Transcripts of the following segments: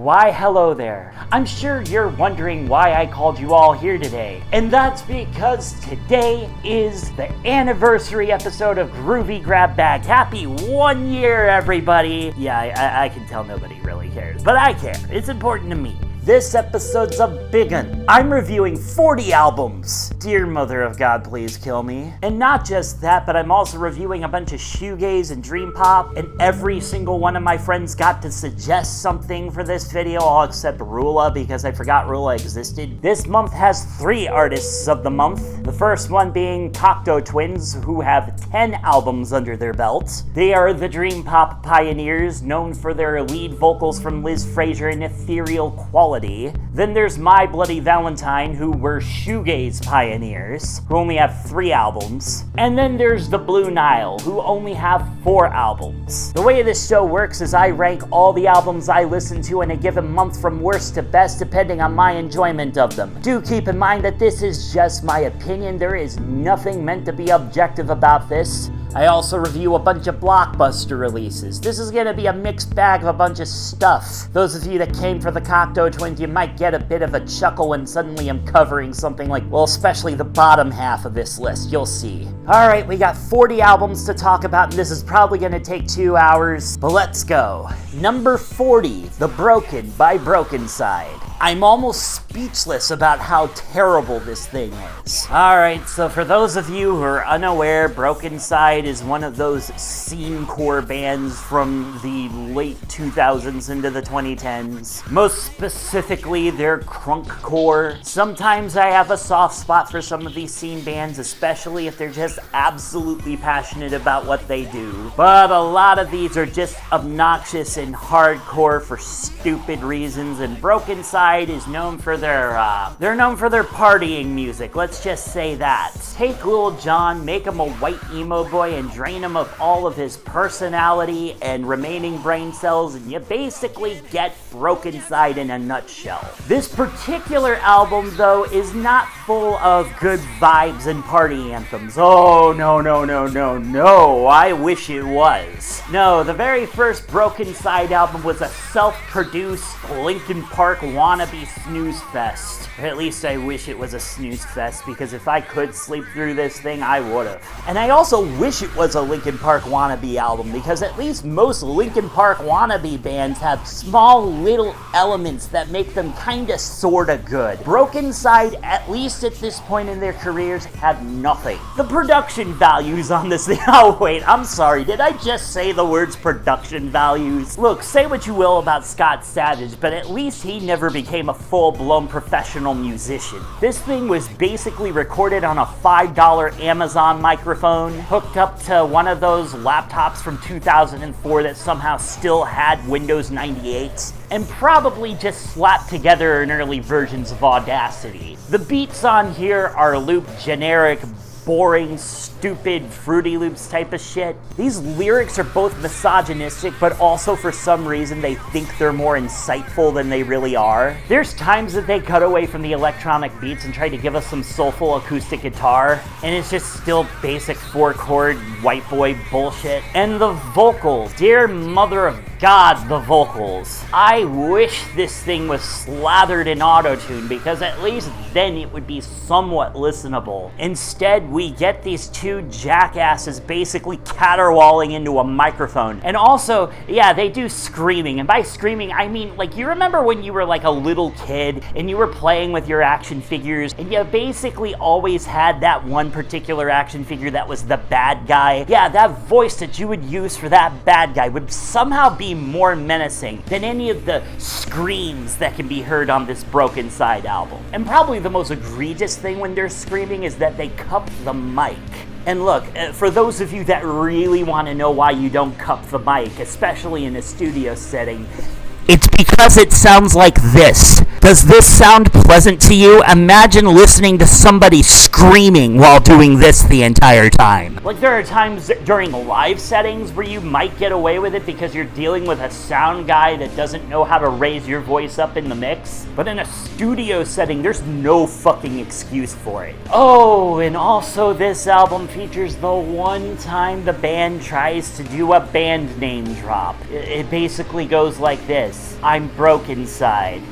Why hello there. I'm sure you're wondering why I called you all here today. And that's because today is the anniversary episode of Groovy Grab Bag. Happy 1 year, everybody. Yeah, I can tell nobody really cares, but I care. It's important to me. This episode's a big un. I'm reviewing 40 albums. Dear Mother of God, please kill me. And not just that, but I'm also reviewing a bunch of shoegaze and dream pop, and every single one of my friends got to suggest something for this video, all except Rula, because I forgot Rula existed. This month has 3 artists of the month. The first one being Cocteau Twins, who have 10 albums under their belt. They are the dream pop pioneers, known for their lead vocals from Liz Fraser and ethereal quality. Then there's My Bloody Valentine, who were shoegaze pioneers, who only have 3 albums. And then there's the Blue Nile, who only have 4 albums. The way this show works is I rank all the albums I listen to in a given month from worst to best, depending on my enjoyment of them. Do keep in mind that this is just my opinion. There is nothing meant to be objective about this. I also review a bunch of blockbuster releases. This is gonna be a mixed bag of a bunch of stuff. Those of you that came for the Cocteau Twins, you might get a bit of a chuckle when suddenly I'm covering something like, well, especially the bottom half of this list, you'll see. Alright, we got 40 albums to talk about, and this is probably gonna take 2 hours, but let's go. Number 40, The Broken by Broken Side. I'm almost speechless about how terrible this thing is. Alright, so for those of you who are unaware, Broken Side is one of those scene-core bands from the late 2000s into the 2010s. Most specifically, they're crunkcore. Sometimes I have a soft spot for some of these scene bands, especially if they're just absolutely passionate about what they do. But a lot of these are just obnoxious and hardcore for stupid reasons, and Broken Side is known for their partying music, let's just say that. Take Lil Jon, make him a white emo boy, and drain him of all of his personality and remaining brain cells, and you basically get Broken Side in a nutshell. This particular album, though, is not full of good vibes and party anthems. Oh, no, I wish it was. No, the very first Broken Side album was a self-produced Linkin Park wannabe snooze fest. Or at least I wish it was a snooze fest, because if I could sleep through this thing, I would've. And I also wish it was a Linkin Park wannabe album, because at least most Linkin Park wannabe bands have small little elements that make them kinda sorta good. Broken Side, at least at this point in their careers, have nothing. The production values on this thing, oh wait, I'm sorry, did I just say the words production values? Look, say what you will about Scott Savage, but at least he never became a full-blown professional musician. This thing was basically recorded on a $5 Amazon microphone, hooked up to one of those laptops from 2004 that somehow still had Windows 98, and probably just slapped together in early versions of Audacity. The beats on here are looped generic, boring, stupid Fruity Loops type of shit. These lyrics are both misogynistic, but also for some reason they think they're more insightful than they really are. There's times that they cut away from the electronic beats and try to give us some soulful acoustic guitar, and it's just still basic 4-chord white boy bullshit. And the vocals, dear Mother of God, the vocals. I wish this thing was slathered in autotune, because at least then it would be somewhat listenable. Instead, we get these 2 jackasses basically caterwauling into a microphone. And also, yeah, they do screaming. And by screaming, I mean, like, you remember when you were like a little kid and you were playing with your action figures and you basically always had that one particular action figure that was the bad guy? Yeah, that voice that you would use for that bad guy would somehow be more menacing than any of the screams that can be heard on this Broken Side album. And probably the most egregious thing when they're screaming is that they cup the mic. And look, for those of you that really want to know why you don't cup the mic, especially in a studio setting, it's because it sounds like this. Does this sound pleasant to you? Imagine listening to somebody screaming while doing this the entire time. Like, there are times during live settings where you might get away with it because you're dealing with a sound guy that doesn't know how to raise your voice up in the mix. But in a studio setting, there's no fucking excuse for it. Oh, and also this album features the one time the band tries to do a band name drop. It basically goes like this: I'm broke inside.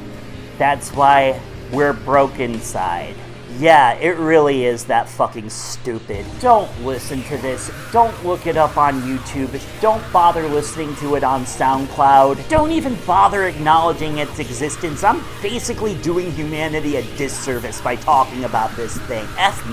That's why we're broke inside. Yeah, it really is that fucking stupid. Don't listen to this. Don't look it up on YouTube. Don't bother listening to it on SoundCloud. Don't even bother acknowledging its existence. I'm basically doing humanity a disservice by talking about this thing. F-.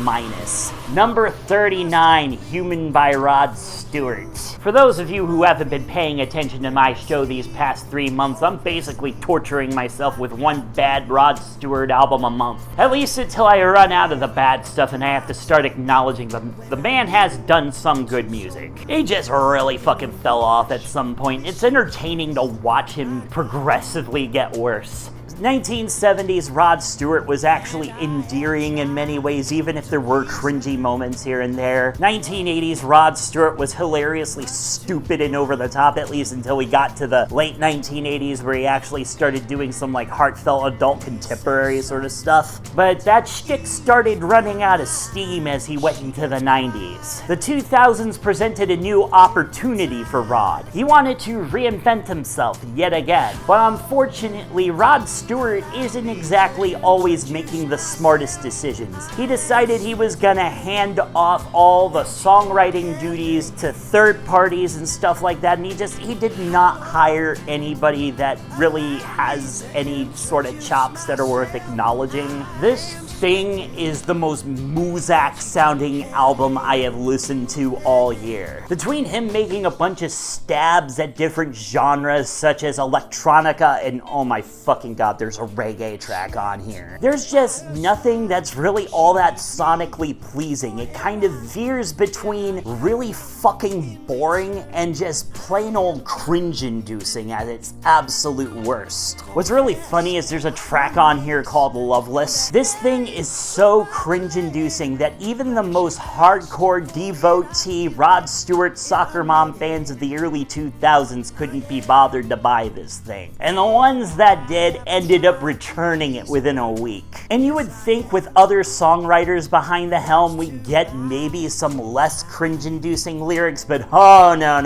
Number 39, Human by Rod Stewart. For those of you who haven't been paying attention to my show these past 3 months, I'm basically torturing myself with one bad Rod Stewart album a month. At least until I run out of the bad stuff and I have to start acknowledging the man has done some good music. He just really fucking fell off at some point. It's entertaining to watch him progressively get worse. 1970s Rod Stewart was actually endearing in many ways, even if there were cringy moments here and there. 1980s Rod Stewart was hilariously stupid and over the top, at least until we got to the late 1980s where he actually started doing some like heartfelt adult contemporary sort of stuff. But that shtick started running out of steam as he went into the 90s. The 2000s presented a new opportunity for Rod. He wanted to reinvent himself yet again, but unfortunately Rod Stewart isn't exactly always making the smartest decisions. He decided he was gonna hand off all the songwriting duties to third parties and stuff like that, and he did not hire anybody that really has any sort of chops that are worth acknowledging. This thing is the most Muzak sounding album I have listened to all year. Between him making a bunch of stabs at different genres such as electronica and oh my fucking god, there's a reggae track on here. There's just nothing that's really all that sonically pleasing. It kind of veers between really fucking boring and just plain old cringe-inducing at its absolute worst. What's really funny is there's a track on here called Loveless. This thing is so cringe-inducing that even the most hardcore devotee Rod Stewart soccer mom fans of the early 2000s couldn't be bothered to buy this thing. And the ones that did ended up returning it within a week. And you would think with other songwriters behind the helm we'd get maybe some less cringe-inducing lyrics, but oh no.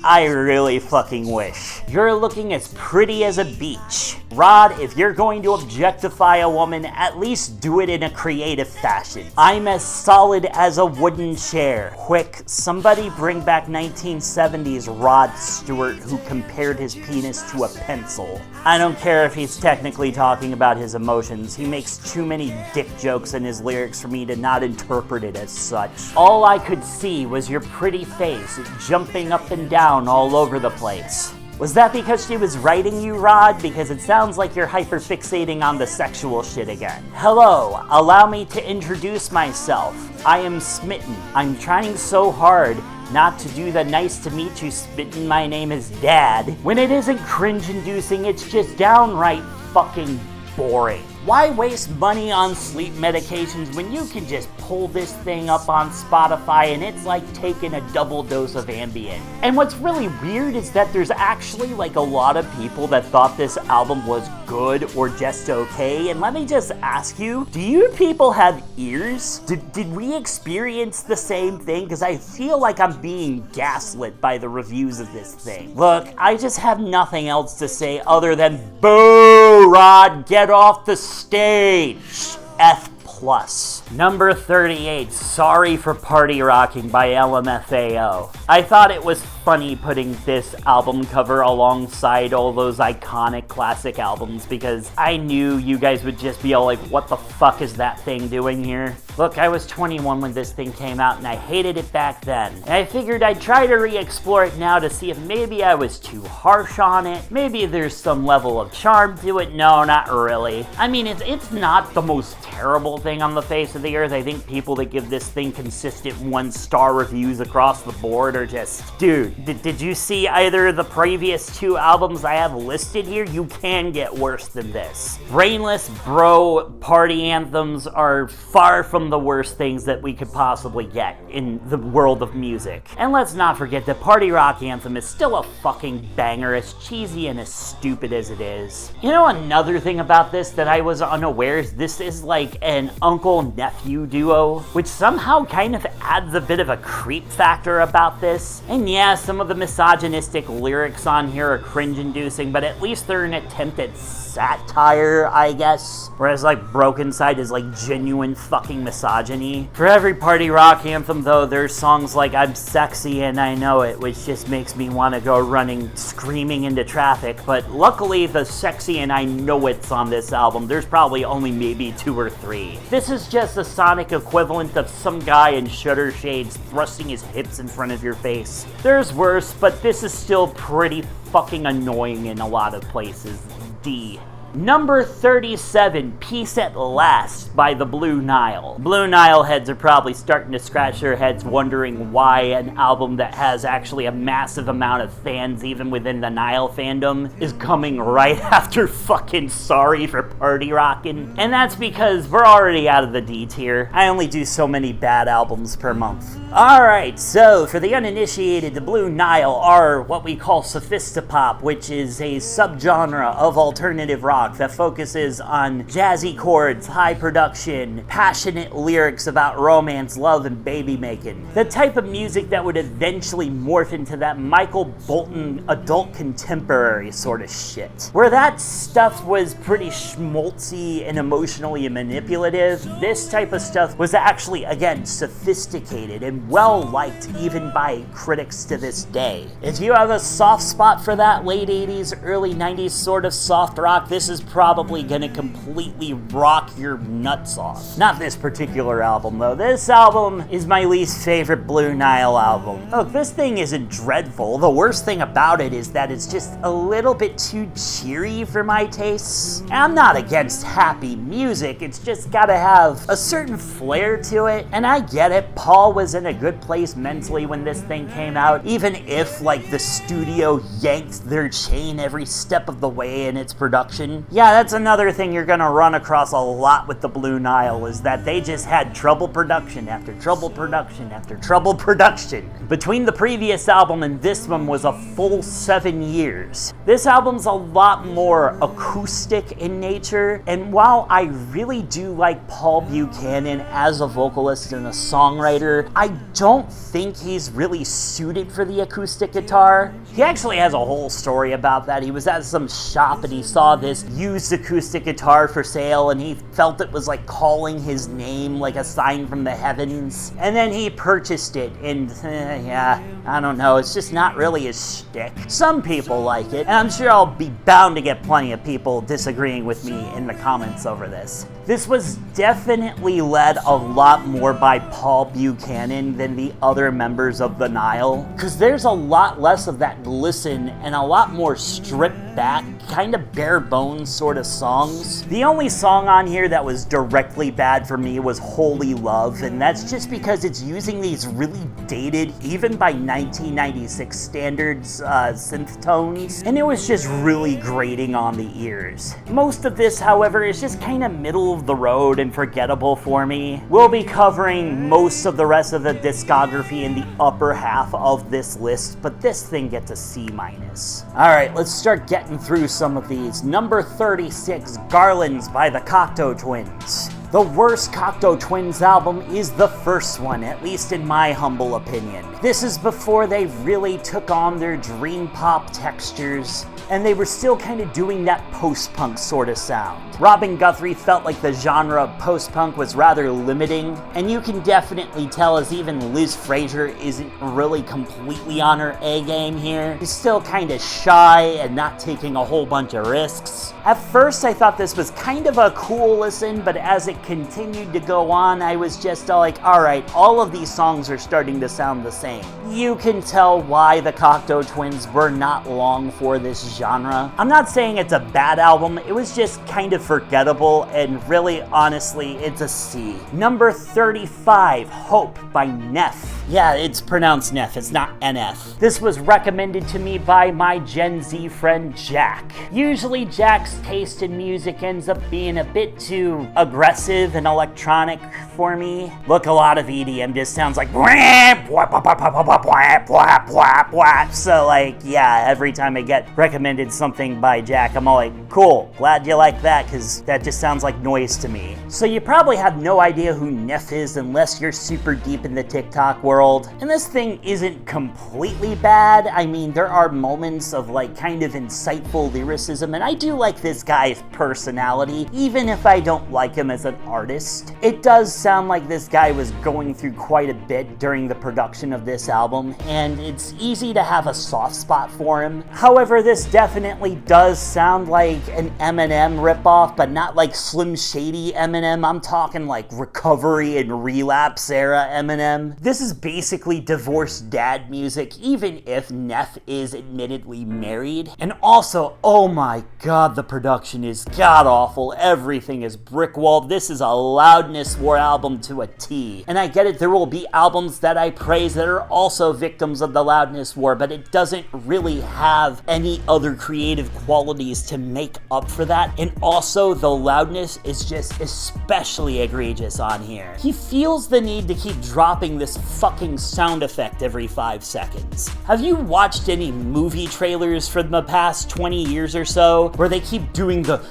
I really fucking wish. You're looking as pretty as a beach. Rod, if you're going to objectify a woman, at least do it in a creative fashion. I'm as solid as a wooden chair. Quick, somebody bring back 1970s Rod Stewart who compared his penis to a pencil. I don't care if he's technically talking about his emotions. He makes too many dick jokes in his lyrics for me to not interpret it as such. All I could see was your pretty face jumping up and down all over the place. Was that because she was writing you, Rod? Because it sounds like you're hyperfixating on the sexual shit again. Hello, allow me to introduce myself. I am Smitten. I'm trying so hard not to do the nice to meet you Smitten, my name is Dad. When it isn't cringe-inducing, it's just downright fucking boring. Why waste money on sleep medications when you can just pull this thing up on Spotify and it's like taking a double dose of Ambien? And what's really weird is that there's actually like a lot of people that thought this album was good or just okay. And let me just ask you, do you people have ears? Did we experience the same thing? Because I feel like I'm being gaslit by the reviews of this thing. Look, I just have nothing else to say other than boo, Rod, get off the stage. F+. Number 38, Sorry for Party Rocking by LMFAO. I thought it was funny putting this album cover alongside all those iconic classic albums because I knew you guys would just be all like, what the fuck is that thing doing here? Look, I was 21 when this thing came out and I hated it back then. And I figured I'd try to re-explore it now to see if maybe I was too harsh on it. Maybe there's some level of charm to it. No, not really. I mean, it's not the most terrible thing on the face of the earth. I think people that give this thing consistent 1-star reviews across the board are just, dude, did you see either of the previous two albums I have listed here? You can get worse than this. Brainless bro party anthems are far from the worst things that we could possibly get in the world of music. And let's not forget that Party Rock Anthem is still a fucking banger, as cheesy and as stupid as it is. You know, another thing about this that I was unaware is this is like an uncle-nephew duo, which somehow kind of adds a bit of a creep factor about this. And yeah, some of the misogynistic lyrics on here are cringe-inducing, but at least they're an attempt at satire, I guess. Whereas like Broken Side is like genuine fucking misogyny. For every Party Rock Anthem though, there's songs like I'm Sexy and I Know It, which just makes me want to go running screaming into traffic. But luckily the Sexy and I Know It's on this album, there's probably only maybe 2 or 3. This is just a sonic equivalent of some guy in shutter shades thrusting his hips in front of your face. There's worse, but this is still pretty fucking annoying in a lot of places. D. Number 37, Peace at Last by the Blue Nile. Blue Nile heads are probably starting to scratch their heads wondering why an album that has actually a massive amount of fans even within the Nile fandom is coming right after fucking Sorry for Party Rockin'. And that's because we're already out of the D tier. I only do so many bad albums per month. Alright, so for the uninitiated, the Blue Nile are what we call sophistopop, which is a subgenre of alternative rock that focuses on jazzy chords, high production, passionate lyrics about romance, love, and baby making. The type of music that would eventually morph into that Michael Bolton adult contemporary sort of shit. Where that stuff was pretty schmaltzy and emotionally manipulative, this type of stuff was actually, again, sophisticated and well-liked even by critics to this day. If you have a soft spot for that late 80s, early 90s sort of soft rock, this is probably gonna completely rock your nuts off. Not this particular album though. This album is my least favorite Blue Nile album. Look, this thing isn't dreadful. The worst thing about it is that it's just a little bit too cheery for my tastes. I'm not against happy music, it's just gotta have a certain flair to it. And I get it, Paul was in a good place mentally when this thing came out, even if like the studio yanked their chain every step of the way in its production. Yeah, that's another thing you're gonna run across a lot with the Blue Nile, is that they just had trouble production after trouble production after trouble production. Between the previous album and this one was a full 7 years. This album's a lot more acoustic in nature, and while I really do like Paul Buchanan as a vocalist and a songwriter, I don't think he's really suited for the acoustic guitar. He actually has a whole story about that. He was at some shop and he saw this used acoustic guitar for sale and he felt it was like calling his name like a sign from the heavens. And then he purchased it and yeah, I don't know, it's just not really his shtick. Some people like it, and I'm sure I'll be bound to get plenty of people disagreeing with me in the comments over this. This was definitely led a lot more by Paul Buchanan than the other members of the Nile, because there's a lot less of that listen and a lot more stripped back, kind of bare bones sort of songs. The only song on here that was directly bad for me was Holy Love, and that's just because it's using these really dated, even by 1996 standards, synth tones, and it was just really grating on the ears. Most of this, however, is just kind of middle of the road and forgettable for me. We'll be covering most of the rest of the discography in the upper half of this list, but this thing gets a C-. Alright, let's start getting through some of these. Number 36, Garlands by the Cocteau Twins. The worst Cocteau Twins album is the first one, at least in my humble opinion. This is before they really took on their dream pop textures, and they were still kind of doing that post-punk sort of sound. Robin Guthrie felt like the genre of post-punk was rather limiting, and you can definitely tell as even Liz Fraser isn't really completely on her A game here. She's still kind of shy and not taking a whole bunch of risks. At first I thought this was kind of a cool listen, but as it continued to go on, I was just like, alright, all of these songs are starting to sound the same. You can tell why the Cocteau Twins were not long for this genre. I'm not saying it's a bad album, it was just kind of forgettable, and really, honestly, it's a C. Number 35, Hope by Neff. Yeah, it's pronounced Neff, it's not NF. This was recommended to me by my Gen Z friend Jack. Usually Jack's taste in music ends up being a bit too aggressive and electronic for me. Look, a lot of EDM just sounds like so like, yeah, every time I get recommended something by Jack, I'm all like, cool, glad you like that, because that just sounds like noise to me. So you probably have no idea who Neff is unless you're super deep in the TikTok world. And this thing isn't completely bad. I mean, there are moments of like kind of insightful lyricism, and I do like this guy's personality, even if I don't like him as an artist. It does sound like this guy was going through quite a bit during the production of this album, and it's easy to have a soft spot for him. However, this definitely does sound like an Eminem ripoff, but not like Slim Shady Eminem. I'm talking like recovery and relapse era Eminem. This is basically divorced dad music, even if Neff is admittedly married. And also, oh my god, the production is god-awful. Everything is brick-walled. This is a loudness war album to a T. And I get it, there will be albums that I praise that are also victims of the loudness war, but it doesn't really have any other creative qualities to make up for that. And also, the loudness is just especially egregious on here. He feels the need to keep dropping this fucking sound effect every 5 seconds. Have you watched any movie trailers from the past 20 years or so where they keep doing the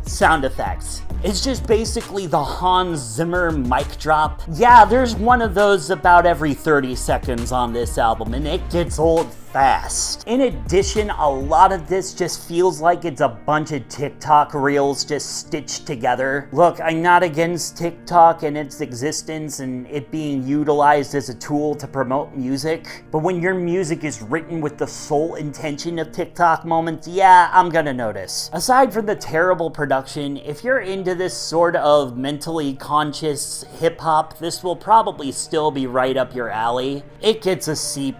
sound effects? It's just basically the Hans Zimmer mic drop. Yeah, there's one of those about every 30 seconds on this album, and it gets old fast. In addition, a lot of this just feels like it's a bunch of TikTok reels just stitched together. Look, I'm not against TikTok and its existence and it being utilized as a tool to promote music, but when your music is written with the sole intention of TikTok moments, yeah, I'm gonna notice. Aside from the terrible production, if you're into this sort of mentally conscious hip-hop, this will probably still be right up your alley. It gets a C+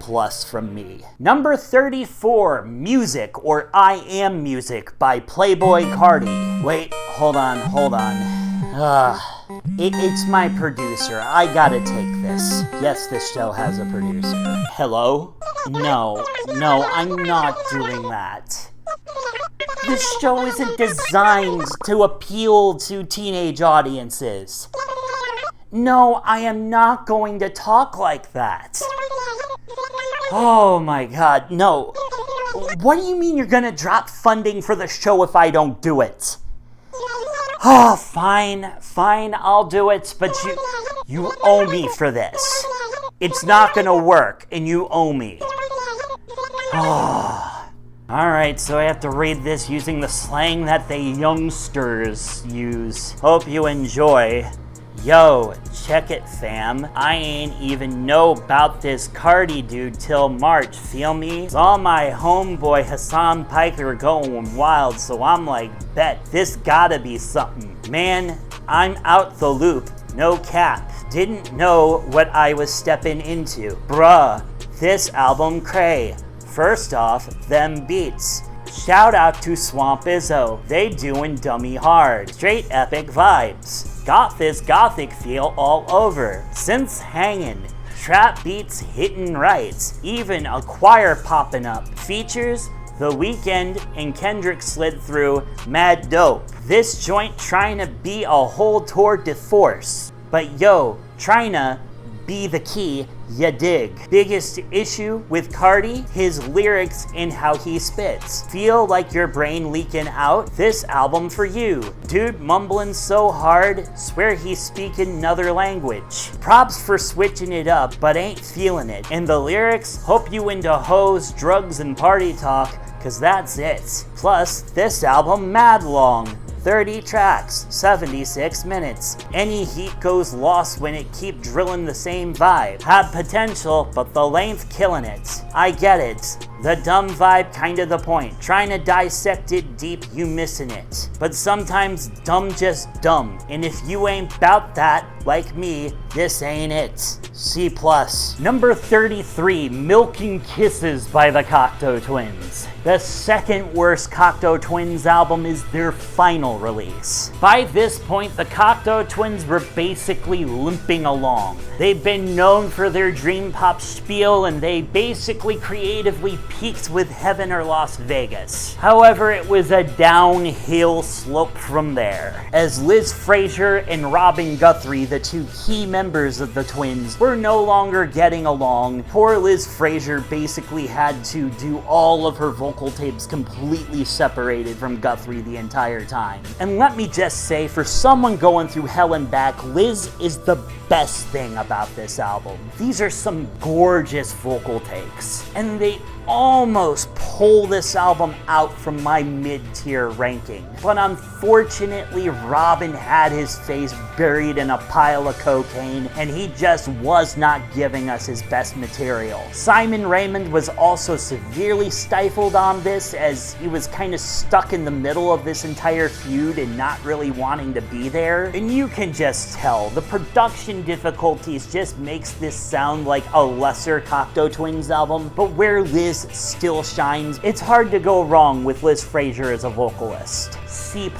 from me. Number 34, Music or I Am Music by Playboi Carti. Wait, hold on. It's my producer. I gotta take this. Yes, this show has a producer. Hello? No, I'm not doing that. This show isn't designed to appeal to teenage audiences. No, I am not going to talk like that. Oh my god, no. What do you mean you're gonna drop funding for the show if I don't do it? Oh, fine, I'll do it, but you owe me for this. It's not gonna work, and you owe me. Oh. Alright, so I have to read this using the slang that the youngsters use. Hope you enjoy. Yo, check it fam. I ain't even know about this Carti dude till March, feel me? Saw my homeboy Hassan Piker going wild, so I'm like, bet, this gotta be something. Man, I'm out the loop, no cap. Didn't know what I was stepping into. Bruh, this album cray. First off, them beats. Shout out to Swamp Izzo, they doing dummy hard. Straight epic vibes. Got this gothic feel all over. Synths hanging, trap beats hitting right, even a choir popping up. Features, The Weeknd and Kendrick slid through, mad dope. This joint trying to be a whole tour de force. But yo, trying to be the key, ya dig. Biggest issue with Carti, his lyrics and how he spits. Feel like your brain leaking out? This album for you. Dude mumbling so hard, swear he's speaking another language. Props for switching it up, but ain't feeling it. And the lyrics, hope you into hoes, drugs, and party talk, cause that's it. Plus, this album mad long. 30 tracks, 76 minutes. Any heat goes lost when it keep drilling the same vibe. Had potential, but the length killing it. I get it. The dumb vibe, kinda the point. Trying to dissect it deep, you missing it. But sometimes dumb just dumb. And if you ain't bout that, like me, this ain't it. C+. Number 33, Milk and Kisses by the Cocteau Twins. The second worst Cocteau Twins album is their final release. By this point, the Cocteau Twins were basically limping along. They've been known for their dream pop spiel, and they basically creatively peaked with Heaven or Las Vegas. However, it was a downhill slope from there, as Liz Fraser and Robin Guthrie, the two key members of the Twins, were no longer getting along. Poor Liz Fraser basically had to do all of her vocal tapes completely separated from Guthrie the entire time. And let me just say, for someone going through hell and back, Liz is the best thing about this album. These are some gorgeous vocal takes, and they almost pull this album out from my mid-tier ranking. But unfortunately, Robin had his face buried in a pile of cocaine, and he just was not giving us his best material. Simon Raymond was also severely stifled on this, as he was kind of stuck in the middle of this entire feud and not really wanting to be there. And you can just tell, the production difficulties just makes this sound like a lesser Cocteau Twins album, but where Liz still shines, it's hard to go wrong with Liz Fraser as a vocalist. C+.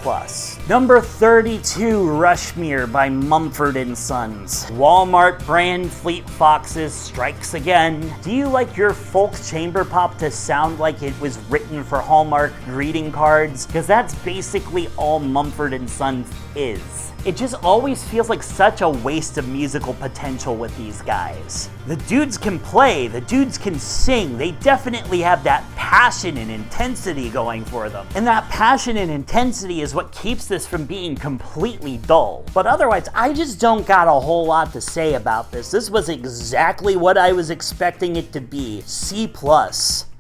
Number 32, Rushmere by Mumford & Sons. Walmart brand Fleet Foxes strikes again. Do you like your folk chamber pop to sound like it was written for Hallmark greeting cards? Because that's basically all Mumford & Sons is. It just always feels like such a waste of musical potential with these guys. The dudes can play, the dudes can sing, they definitely have that passion and intensity going for them. And that passion and intensity is what keeps this from being completely dull. But otherwise, I just don't got a whole lot to say about this. This was exactly what I was expecting it to be. C+.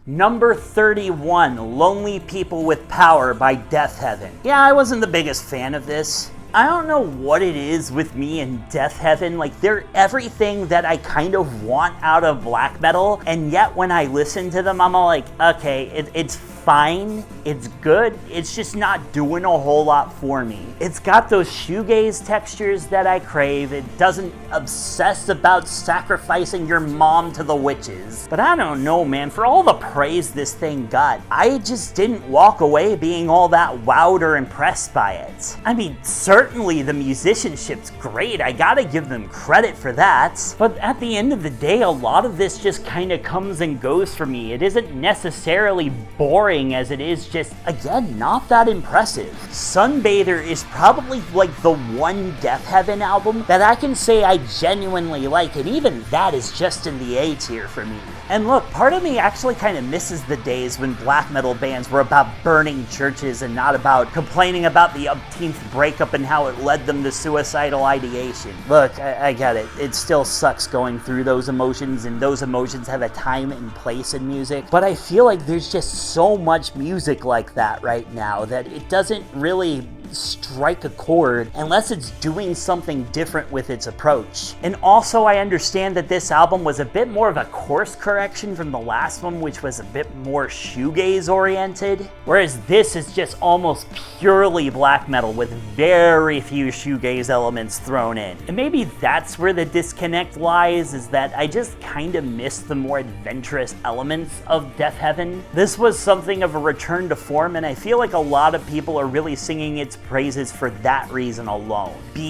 Number 31, Lonely People with Power by Death Heaven. Yeah, I wasn't the biggest fan of this. I don't know what it is with me and Death Heaven, like they're everything that I kind of want out of black metal, and yet when I listen to them, I'm all like, okay, it's fine, it's good, it's just not doing a whole lot for me. It's got those shoegaze textures that I crave, it doesn't obsess about sacrificing your mom to the witches. But I don't know, man, for all the praise this thing got, I just didn't walk away being all that wowed or impressed by it. I mean, certainly the musicianship's great, I gotta give them credit for that. But at the end of the day, a lot of this just kind of comes and goes for me. It isn't necessarily boring as it is just, again, not that impressive. Sunbather is probably like the one Death Heaven album that I can say I genuinely like, and even that is just in the A tier for me. And look, part of me actually kind of misses the days when black metal bands were about burning churches and not about complaining about the umpteenth breakup and how it led them to suicidal ideation. Look, I get it. It still sucks going through those emotions, and those emotions have a time and place in music, but I feel like there's just so much music like that right now that it doesn't really strike a chord unless it's doing something different with its approach. And also, I understand that this album was a bit more of a course correction from the last one, which was a bit more shoegaze oriented, whereas this is just almost purely black metal with very few shoegaze elements thrown in. And maybe that's where the disconnect lies, is that I just kind of miss the more adventurous elements of Death Heaven. This was something of a return to form, and I feel like a lot of people are really singing its praises for that reason alone. B-.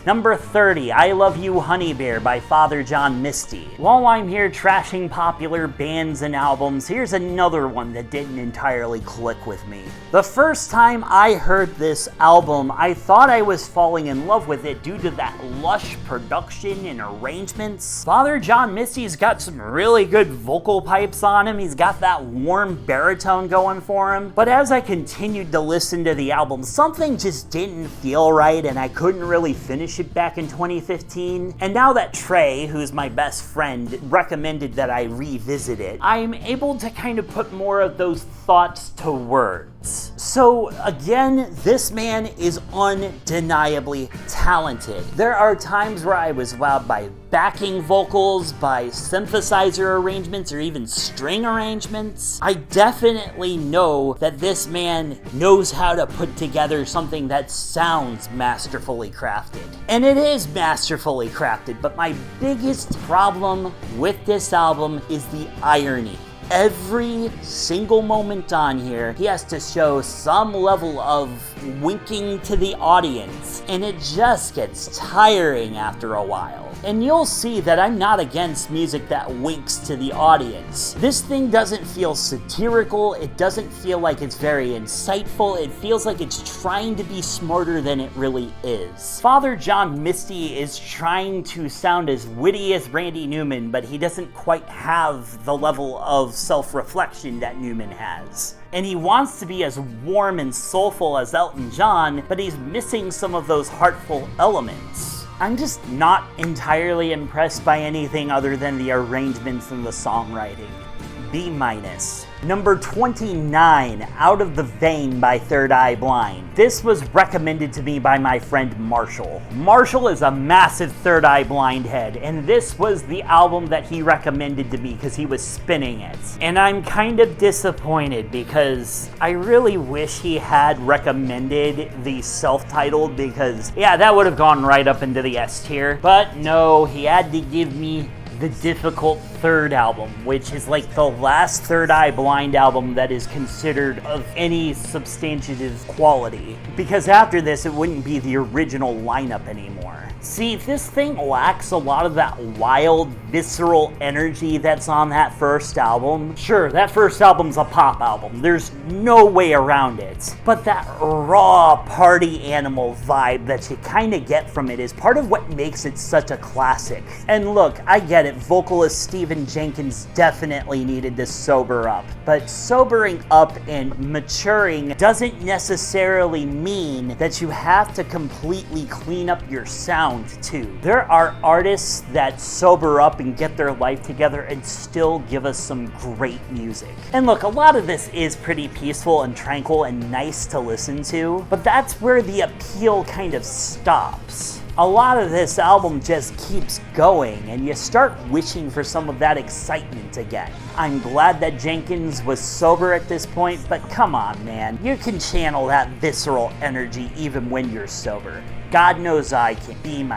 Number 30, I Love You Honey Bear by Father John Misty. While I'm here trashing popular bands and albums, here's another one that didn't entirely click with me. The first time I heard this album, I thought I was falling in love with it due to that lush production and arrangements. Father John Misty's got some really good vocal pipes on him, he's got that warm baritone going for him, but as I continued to listen to the album, something just didn't feel right, and I couldn't really finish it back in 2015. And now that Trey, who's my best friend, recommended that I revisit it, I'm able to kind of put more of those thoughts to words. So again, this man is undeniably talented. There are times where I was wowed by backing vocals, by synthesizer arrangements, or even string arrangements. I definitely know that this man knows how to put together something that sounds masterfully crafted. And it is masterfully crafted, but my biggest problem with this album is the irony. Every single moment on here, he has to show some level of winking to the audience, and it just gets tiring after a while. And you'll see that I'm not against music that winks to the audience. This thing doesn't feel satirical, it doesn't feel like it's very insightful, it feels like it's trying to be smarter than it really is. Father John Misty is trying to sound as witty as Randy Newman, but he doesn't quite have the level of self-reflection that Newman has. And he wants to be as warm and soulful as Elton John, but he's missing some of those heartful elements. I'm just not entirely impressed by anything other than the arrangements and the songwriting. B-. Number 29, Out of the Vein by Third Eye Blind. This was recommended to me by my friend Marshall. Marshall is a massive Third Eye Blind head, and this was the album that he recommended to me because he was spinning it. And I'm kind of disappointed because I really wish he had recommended the self-titled, because yeah, that would have gone right up into the S tier. But no, he had to give me the difficult third album, which is like the last Third Eye Blind album that is considered of any substantive quality, because after this it wouldn't be the original lineup anymore. See, this thing lacks a lot of that wild, visceral energy that's on that first album. Sure, that first album's a pop album, there's no way around it, but that raw party animal vibe that you kind of get from it is part of what makes it such a classic. And look, I get it, vocalist Stephen Jenkins definitely needed to sober up, but sobering up and maturing doesn't necessarily mean that you have to completely clean up your sound too. There are artists that sober up and get their life together and still give us some great music. And look, a lot of this is pretty peaceful and tranquil and nice to listen to, but that's where the appeal kind of stops. A lot of this album just keeps going, and you start wishing for some of that excitement again. I'm glad that Jenkins was sober at this point, but come on, man. You can channel that visceral energy even when you're sober. God knows I can. B-.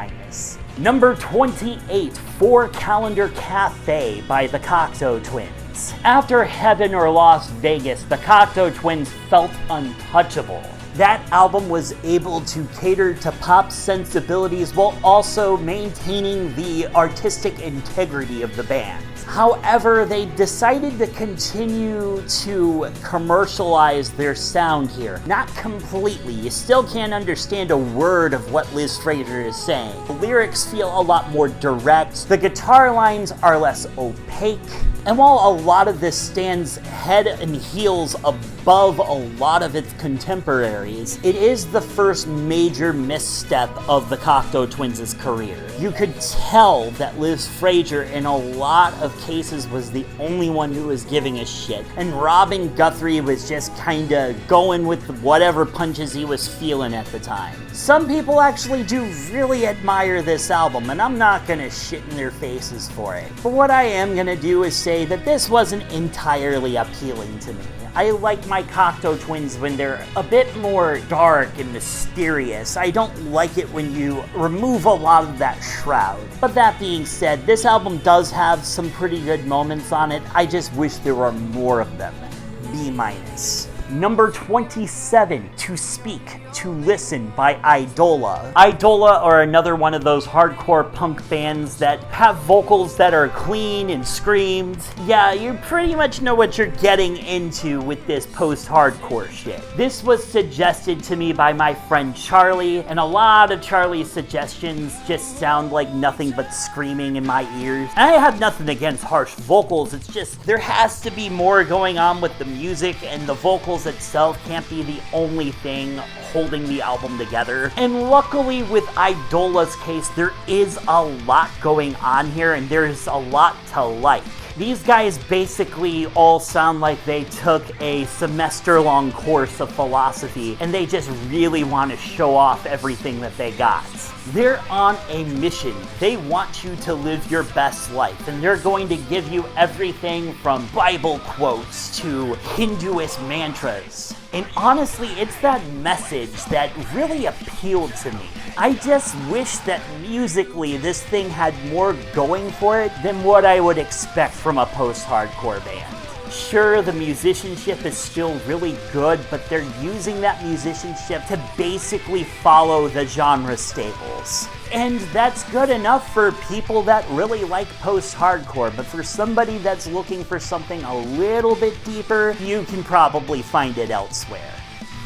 Number 28, 4 Calendar Cafe by the Cocteau Twins. After Heaven or Las Vegas, the Cocteau Twins felt untouchable. That album was able to cater to pop sensibilities while also maintaining the artistic integrity of the band. However, they decided to continue to commercialize their sound here. Not completely. You still can't understand a word of what Liz Fraser is saying. The lyrics feel a lot more direct. The guitar lines are less opaque. And while a lot of this stands head and heels above a lot of its contemporaries, it is the first major misstep of the Cocteau Twins' career. You could tell that Liz Fraser in a lot of cases was the only one who was giving a shit, and Robin Guthrie was just kinda going with whatever punches he was feeling at the time. Some people actually do really admire this album, and I'm not gonna shit in their faces for it. But what I am gonna do is say that this wasn't entirely appealing to me. I like my Cocteau Twins when they're a bit more dark and mysterious. I don't like it when you remove a lot of that shroud. But that being said, this album does have some pretty good moments on it. I just wish there were more of them. B-. Number 27, To Speak, To Listen by Idola. Idola are another one of those hardcore punk bands that have vocals that are clean and screamed. Yeah, you pretty much know what you're getting into with this post-hardcore shit. This was suggested to me by my friend Charlie, and a lot of Charlie's suggestions just sound like nothing but screaming in my ears. And I have nothing against harsh vocals, it's just there has to be more going on with the music, and the vocals itself can't be the only thing holding the album together. And luckily with Idola's case, there is a lot going on here and there's a lot to like. These guys basically all sound like they took a semester-long course of philosophy and they just really want to show off everything that they got. They're on a mission. They want you to live your best life, and they're going to give you everything from Bible quotes to Hinduist mantras. And honestly, it's that message that really appealed to me. I just wish that musically this thing had more going for it than what I would expect from a post-hardcore band. Sure, the musicianship is still really good, but they're using that musicianship to basically follow the genre staples. And that's good enough for people that really like post-hardcore, but for somebody that's looking for something a little bit deeper, you can probably find it elsewhere.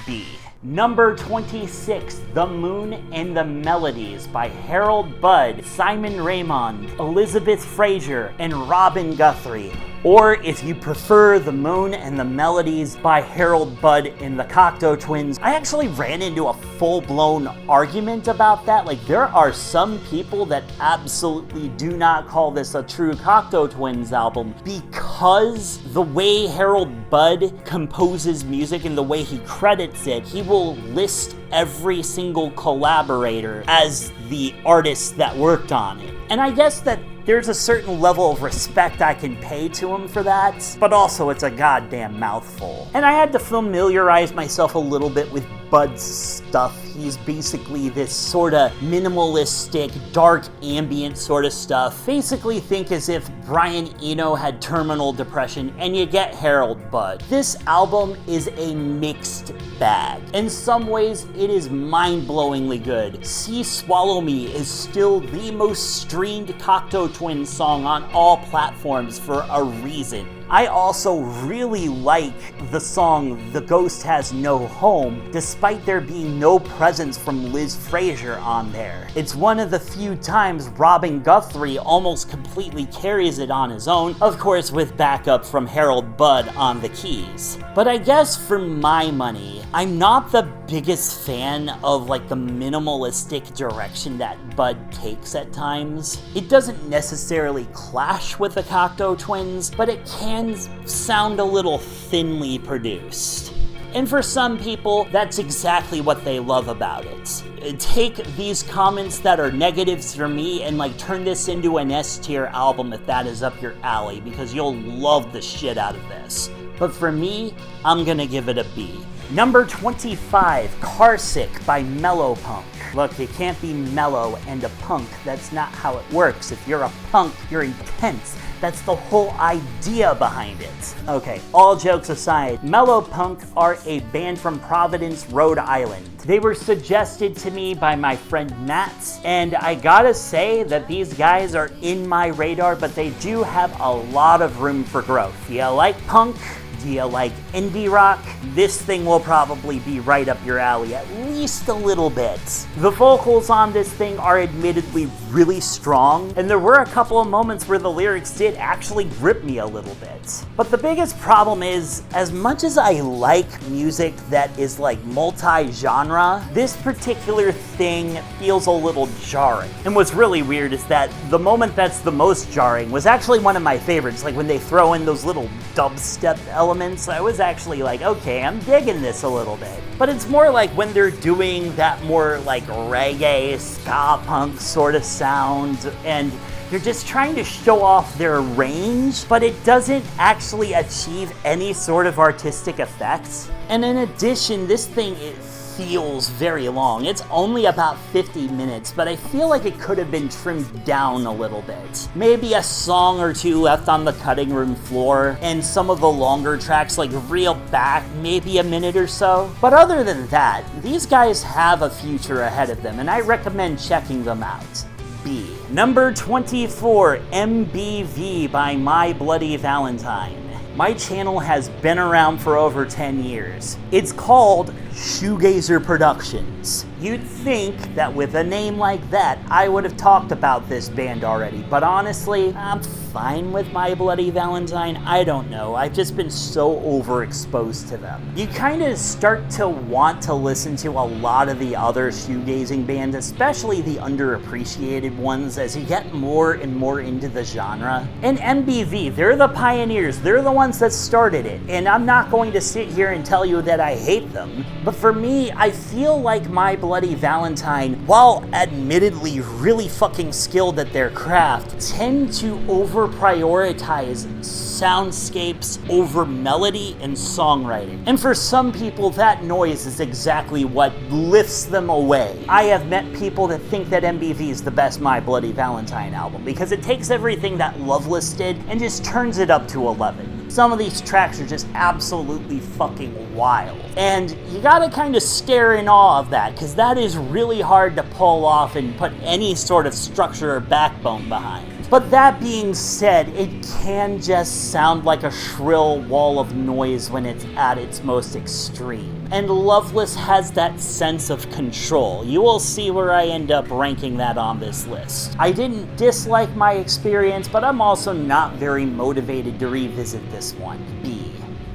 B. Number 26, The Moon and the Melodies by Harold Budd, Simon Raymond, Elizabeth Fraser, and Robin Guthrie. Or if you prefer, The Moon and the Melodies by Harold Budd and the Cocteau Twins. I actually ran into a full-blown argument about that. Like, there are some people that absolutely do not call this a true Cocteau Twins album because the way Harold Budd composes music and the way he credits it, he will list every single collaborator as the artist that worked on it. And I guess that there's a certain level of respect I can pay to him for that, but also it's a goddamn mouthful. And I had to familiarize myself a little bit with Bud's stuff. He's basically this sort of minimalistic, dark ambient sort of stuff. Basically think as if Brian Eno had terminal depression and you get Harold Budd. This album is a mixed bag. In some ways, it is mind-blowingly good. See Swallow Me is still the most streamed Cocteau Twins song on all platforms for a reason. I also really like the song The Ghost Has No Home, despite there being no presence from Liz Fraser on there. It's one of the few times Robin Guthrie almost completely carries it on his own, of course with backup from Harold Budd on the keys. But I guess for my money, I'm not the biggest fan of like the minimalistic direction that Budd takes at times. It doesn't necessarily clash with the Cocteau Twins, but it can sound a little thinly produced. And for some people, that's exactly what they love about it. Take these comments that are negatives for me and like turn this into an S-tier album if that is up your alley, because you'll love the shit out of this. But for me, I'm gonna give it a B. Number 25, Carsick by Mellow Punk. Look, you can't be mellow and a punk. That's not how it works. If you're a punk, you're intense. That's the whole idea behind it. Okay, all jokes aside, Mellow Punk are a band from Providence, Rhode Island. They were suggested to me by my friend Matt, and I gotta say that these guys are in my radar, but they do have a lot of room for growth. Do you like punk? Do you like indie rock? This thing will probably be right up your alley, at least a little bit. The vocals on this thing are admittedly really strong, and there were a couple of moments where the lyrics did actually grip me a little bit. But the biggest problem is, as much as I like music that is like multi-genre, this particular thing feels a little jarring. And what's really weird is that the moment that's the most jarring was actually one of my favorites, like when they throw in those little dubstep elements. I was actually like, okay, I'm digging this a little bit. But it's more like when they're doing that more like reggae, ska punk sort of sound, and they're just trying to show off their range, but it doesn't actually achieve any sort of artistic effects. And in addition, this thing feels very long. It's only about 50 minutes, but I feel like it could have been trimmed down a little bit. Maybe a song or two left on the cutting room floor, and some of the longer tracks like reeled back maybe a minute or so. But other than that, these guys have a future ahead of them, and I recommend checking them out. B. Number 24, MBV by My Bloody Valentine. My channel has been around for over 10 years. It's called Shoegazer Productions. You'd think that with a name like that, I would have talked about this band already, but honestly, I'm fine with My Bloody Valentine. I don't know, I've just been so overexposed to them. You kind of start to want to listen to a lot of the other shoegazing bands, especially the underappreciated ones, as you get more and more into the genre. And MBV, they're the pioneers, they're the ones that started it, and I'm not going to sit here and tell you that I hate them, but for me, I feel like My Bloody Valentine, while admittedly really fucking skilled at their craft, tend to over-prioritize soundscapes over melody and songwriting. And for some people, that noise is exactly what lifts them away. I have met people that think that MBV is the best My Bloody Valentine album because it takes everything that Loveless did and just turns it up to 11. Some of these tracks are just absolutely fucking wild. And you gotta kind of stare in awe of that, because that is really hard to pull off and put any sort of structure or backbone behind. But that being said, it can just sound like a shrill wall of noise when it's at its most extreme. And Loveless has that sense of control. You will see where I end up ranking that on this list. I didn't dislike my experience, but I'm also not very motivated to revisit this one. B.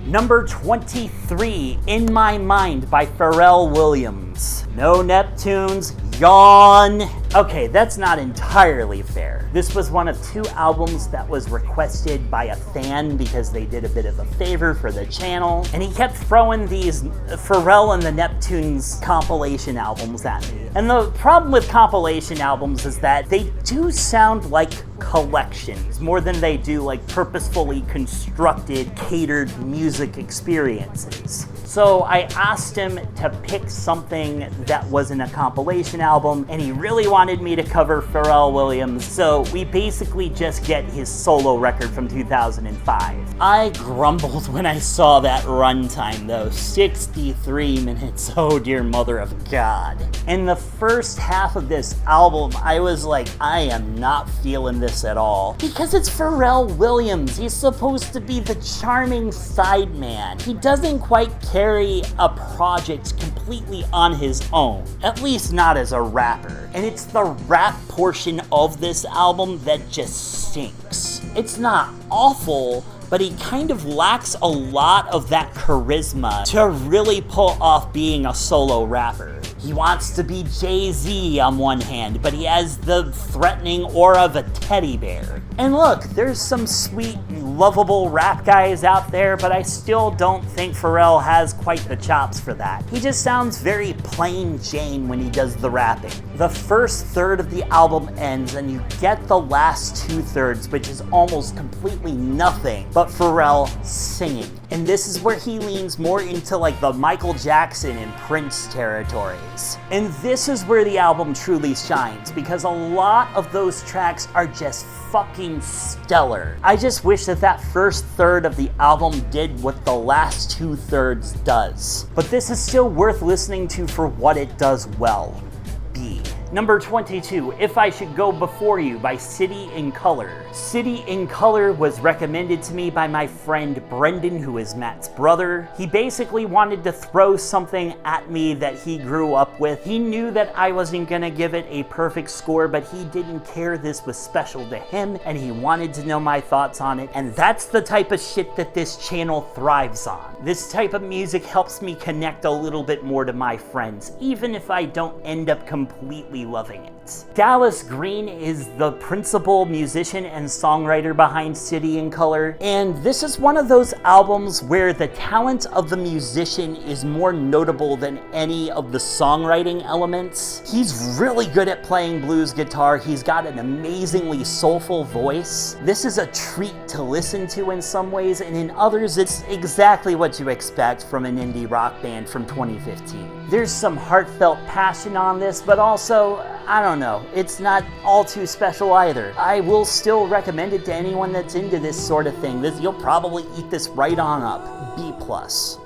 Number 23, In My Mind by Pharrell Williams. No Neptunes, yawn. Okay, that's not entirely fair. This was one of 2 albums that was requested by a fan because they did a bit of a favor for the channel, and he kept throwing these Pharrell and the Neptunes compilation albums at me. And the problem with compilation albums is that they do sound like collections more than they do like purposefully constructed, catered music experiences. So I asked him to pick something that wasn't a compilation album, and he really wanted me to cover Pharrell Williams, so we basically just get his solo record from 2005. I grumbled when I saw that runtime though, 63 minutes, oh dear mother of God. In the first half of this album, I was like, I am not feeling this at all. Because it's Pharrell Williams, he's supposed to be the charming sideman. He doesn't quite carry a project completely on his own, at least not as a rapper. And it's the rap portion of this album that just stinks. It's not awful, but he kind of lacks a lot of that charisma to really pull off being a solo rapper. He wants to be Jay-Z on one hand, but he has the threatening aura of a teddy bear. And look, there's some sweet, lovable rap guys out there, but I still don't think Pharrell has quite the chops for that. He just sounds very plain Jane when he does the rapping. The first third of the album ends and you get the last 2/3, which is almost completely nothing but Pharrell singing. And this is where he leans more into like the Michael Jackson and Prince territories. And this is where the album truly shines, because a lot of those tracks are just fucking stellar. I just wish that that first third of the album did what the last 2/3 does. But this is still worth listening to for what it does well. B. Number 22, If I Should Go Before You by City in Color. City in Color was recommended to me by my friend Brendan, who is Matt's brother. He basically wanted to throw something at me that he grew up with. He knew that I wasn't gonna give it a perfect score, but he didn't care this was special to him, and he wanted to know my thoughts on it, and that's the type of shit that this channel thrives on. This type of music helps me connect a little bit more to my friends, even if I don't end up completely loving it. Dallas Green is the principal musician and songwriter behind City in Color, and this is one of those albums where the talent of the musician is more notable than any of the songwriting elements. He's really good at playing blues guitar, he's got an amazingly soulful voice. This is a treat to listen to in some ways, and in others it's exactly what you expect from an indie rock band from 2015. There's some heartfelt passion on this, but also, I don't know, it's not all too special either. I will still recommend it to anyone that's into this sort of thing. You'll probably eat this right on up. B+.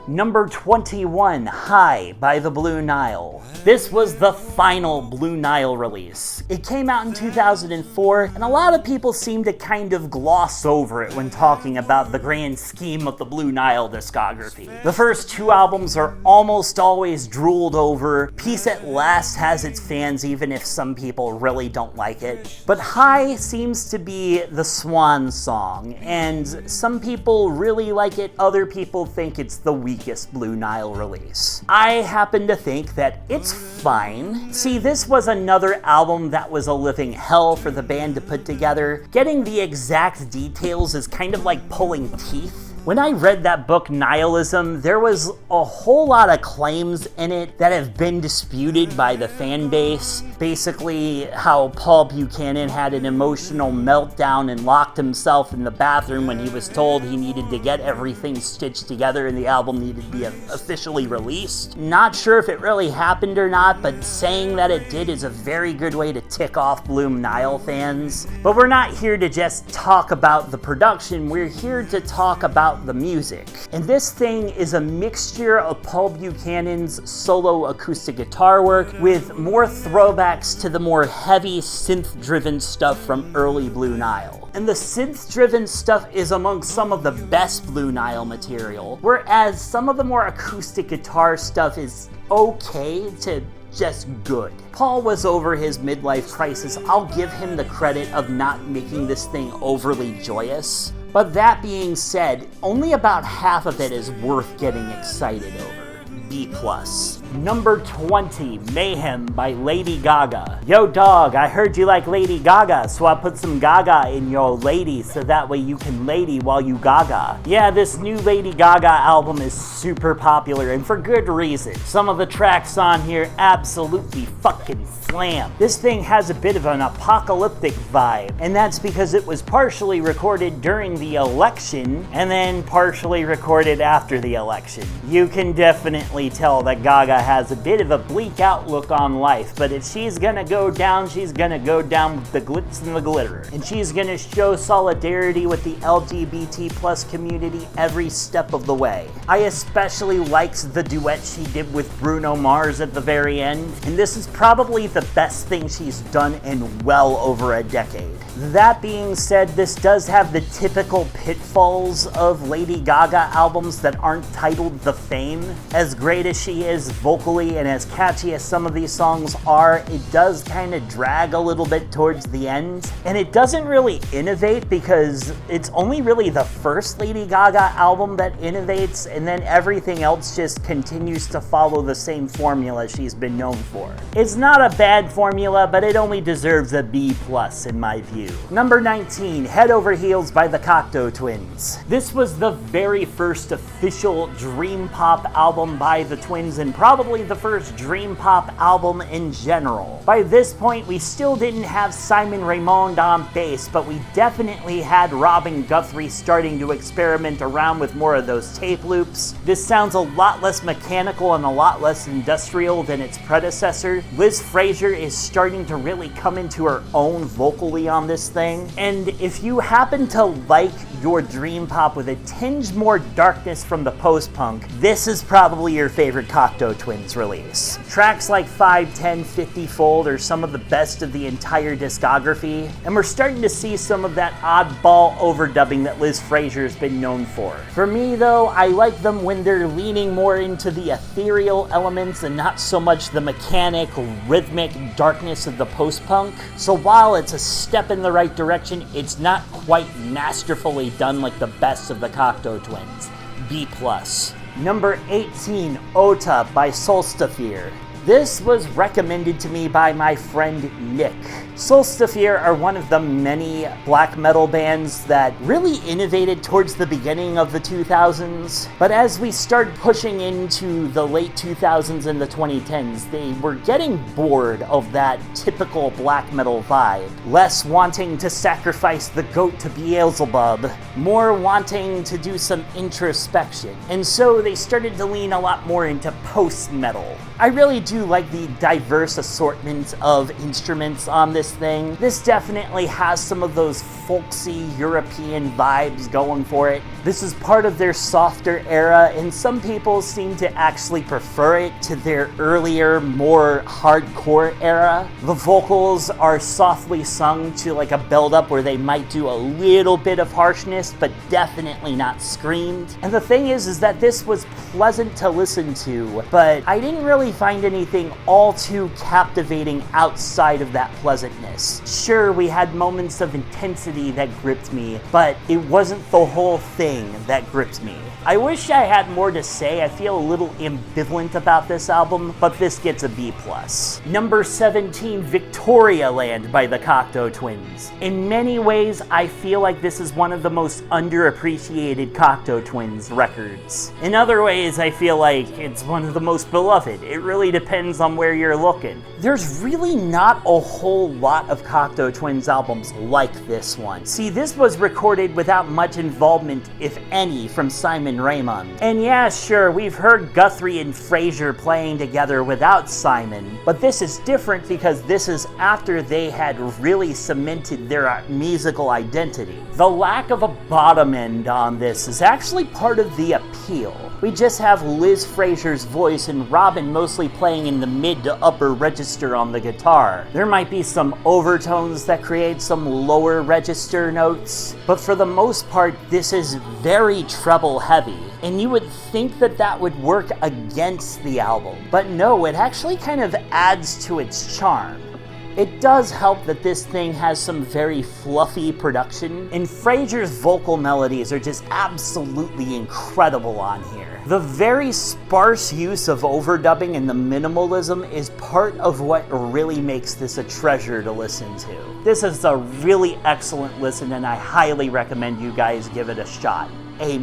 Number 21, High by the Blue Nile. This was the final Blue Nile release. It came out in 2004, and a lot of people seem to kind of gloss over it when talking about the grand scheme of the Blue Nile discography. The first two albums are almost always drooled over. Peace at Last has its fans even if some people really don't like it. But High seems to be the swan song, and some people really like it, other people think it's the weakest Blue Nile release. I happen to think that it's fine. See, this was another album that was a living hell for the band to put together. Getting the exact details is kind of like pulling teeth. When I read that book, Nihilism, there was a whole lot of claims in it that have been disputed by the fan base. Basically, how Paul Buchanan had an emotional meltdown and locked himself in the bathroom when he was told he needed to get everything stitched together and the album needed to be officially released. Not sure if it really happened or not, but saying that it did is a very good way to tick off Blue Nile fans. But we're not here to just talk about the production, we're here to talk about the music. And this thing is a mixture of Paul Buchanan's solo acoustic guitar work with more throwbacks to the more heavy synth-driven stuff from early Blue Nile. And the synth-driven stuff is among some of the best Blue Nile material, whereas some of the more acoustic guitar stuff is okay to just good. Paul was over his midlife crisis. I'll give him the credit of not making this thing overly joyous. But that being said, only about half of it is worth getting excited over. B+. Number 20, Mayhem by Lady Gaga. Yo dog, I heard you like Lady Gaga, so I put some Gaga in your lady so that way you can lady while you Gaga. Yeah, this new Lady Gaga album is super popular and for good reason. Some of the tracks on here absolutely fucking slam. This thing has a bit of an apocalyptic vibe, and that's because it was partially recorded during the election and then partially recorded after the election. You can definitely tell that Gaga has a bit of a bleak outlook on life, but if she's gonna go down, she's gonna go down with the glitz and the glitter. And she's gonna show solidarity with the LGBT plus community every step of the way. I especially liked the duet she did with Bruno Mars at the very end, and this is probably the best thing she's done in well over a decade. That being said, this does have the typical pitfalls of Lady Gaga albums that aren't titled The Fame. As great as she is vocally and as catchy as some of these songs are, it does kind of drag a little bit towards the end. And it doesn't really innovate because it's only really the first Lady Gaga album that innovates, and then everything else just continues to follow the same formula she's been known for. It's not a bad formula, but it only deserves a B+ in my view. Number 19, Head Over Heels by the Cocteau Twins. This was the very first official dream pop album by the Twins and probably the first dream pop album in general. By this point, we still didn't have Simon Raymond on bass, but we definitely had Robin Guthrie starting to experiment around with more of those tape loops. This sounds a lot less mechanical and a lot less industrial than its predecessor. Liz Fraser is starting to really come into her own vocally on this thing, and if you happen to like your dream pop with a tinge more darkness from the post-punk, this is probably your favorite Cocteau Twins release. Tracks like 5, 10, 50-fold are some of the best of the entire discography, and we're starting to see some of that oddball overdubbing that Liz Fraser's been known for. For me though, I like them when they're leaning more into the ethereal elements and not so much the mechanic, rhythmic darkness of the post-punk. So while it's a step in the right direction, it's not quite masterfully done like the best of the Cocteau Twins. B+. Number 18, Ota by Solstafir. This was recommended to me by my friend Nick. Solstafir are one of the many black metal bands that really innovated towards the beginning of the 2000s, but as we started pushing into the late 2000s and the 2010s, they were getting bored of that typical black metal vibe, less wanting to sacrifice the goat to Beelzebub, more wanting to do some introspection. And so they started to lean a lot more into post-metal. I really do like the diverse assortment of instruments on this thing. This definitely has some of those folksy European vibes going for it. This is part of their softer era, and some people seem to actually prefer it to their earlier, more hardcore era. The vocals are softly sung to like a build-up where they might do a little bit of harshness, but definitely not screamed. And the thing is that this was pleasant to listen to, but I didn't really find anything all too captivating outside of that pleasantness. Sure, we had moments of intensity that gripped me, but it wasn't the whole thing that gripped me. I wish I had more to say. I feel a little ambivalent about this album, but this gets a B+. Number 17, Victoria Land by the Cocteau Twins. In many ways, I feel like this is one of the most underappreciated Cocteau Twins records. In other ways, I feel like it's one of the most beloved. It really depends on where you're looking. There's really not a whole lot of Cocteau Twins albums like this one. See, this was recorded without much involvement, if any, from Simon Raymond. And yeah, sure, we've heard Guthrie and Fraser playing together without Simon, but this is different because this is after they had really cemented their musical identity. The lack of a bottom end on this is actually part of the appeal. We just have Liz Fraser's voice and Robin mostly playing in the mid to upper register on the guitar. There might be some overtones that create some lower register notes, but for the most part, this is very treble heavy. And you would think that that would work against the album, but no, it actually kind of adds to its charm. It does help that this thing has some very fluffy production, and Fraser's vocal melodies are just absolutely incredible on here. The very sparse use of overdubbing and the minimalism is part of what really makes this a treasure to listen to. This is a really excellent listen, and I highly recommend you guys give it a shot. A-.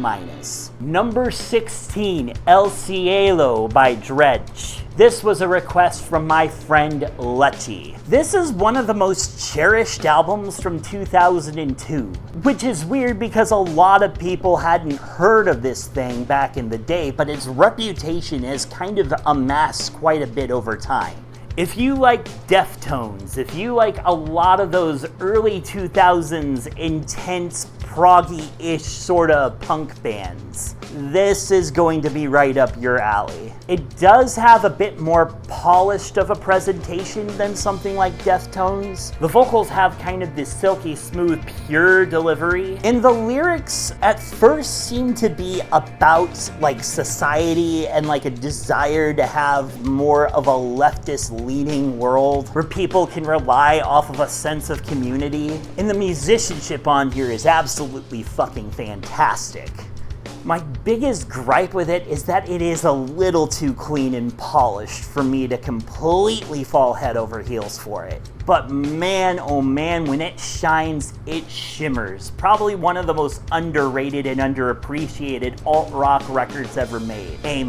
Number 16, El Cielo by Dredge. This was a request from my friend Letty. This is one of the most cherished albums from 2002, which is weird because a lot of people hadn't heard of this thing back in the day, but its reputation has kind of amassed quite a bit over time. If you like Deftones, if you like a lot of those early 2000s intense proggy-ish sort of punk bands, this is going to be right up your alley. It does have a bit more polished of a presentation than something like Deftones. The vocals have kind of this silky smooth, pure delivery, and the lyrics at first seem to be about like society and like a desire to have more of a leftist leaning world where people can rely off of a sense of community. And the musicianship on here is absolutely fucking fantastic. My biggest gripe with it is that it is a little too clean and polished for me to completely fall head over heels for it. But man, oh man, when it shines, it shimmers. Probably one of the most underrated and underappreciated alt-rock records ever made. A-.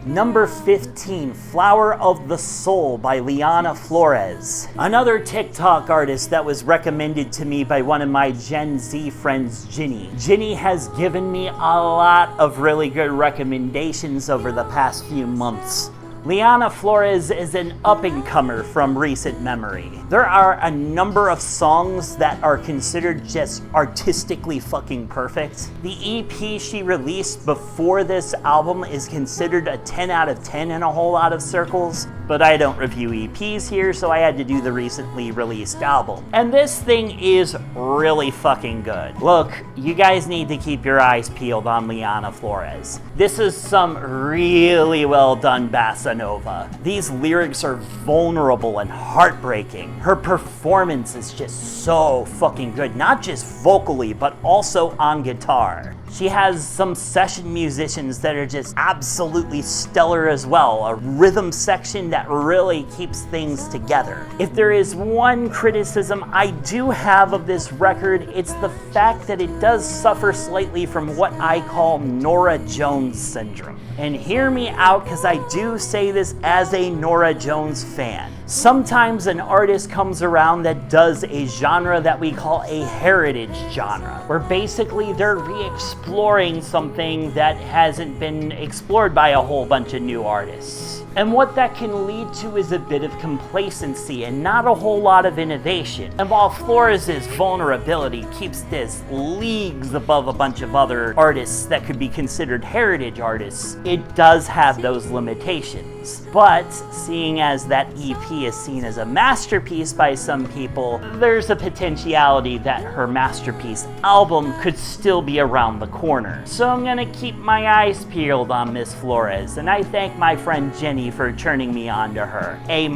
Number 15, Flower of the Soul by Liana Flores. Another TikTok artist that was recommended to me by one of my Gen Z friends, Ginny. Ginny has given me a lot of really good recommendations over the past few months. Liana Flores is an up-and-comer from recent memory. There are a number of songs that are considered just artistically fucking perfect. The EP she released before this album is considered a 10 out of 10 in a whole lot of circles, but I don't review EPs here, so I had to do the recently released album. And this thing is really fucking good. Look, you guys need to keep your eyes peeled on Liana Flores. This is some really well done bossa nova. These lyrics are vulnerable and heartbreaking. Her performance is just so fucking good, not just vocally, but also on guitar. She has some session musicians that are just absolutely stellar as well, a rhythm section that really keeps things together. If there is one criticism I do have of this record, it's the fact that it does suffer slightly from what I call Norah Jones syndrome. And hear me out, because I do say this as a Norah Jones fan. Sometimes an artist comes around that does a genre that we call a heritage genre, where basically they're re-exploring something that hasn't been explored by a whole bunch of new artists. And what that can lead to is a bit of complacency and not a whole lot of innovation. And while Flores' vulnerability keeps this leagues above a bunch of other artists that could be considered heritage artists, it does have those limitations. But seeing as that EP is seen as a masterpiece by some people, there's a potentiality that her masterpiece album could still be around the corner. So I'm gonna keep my eyes peeled on Miss Flores, and I thank my friend Jenny for turning me on to her. A-.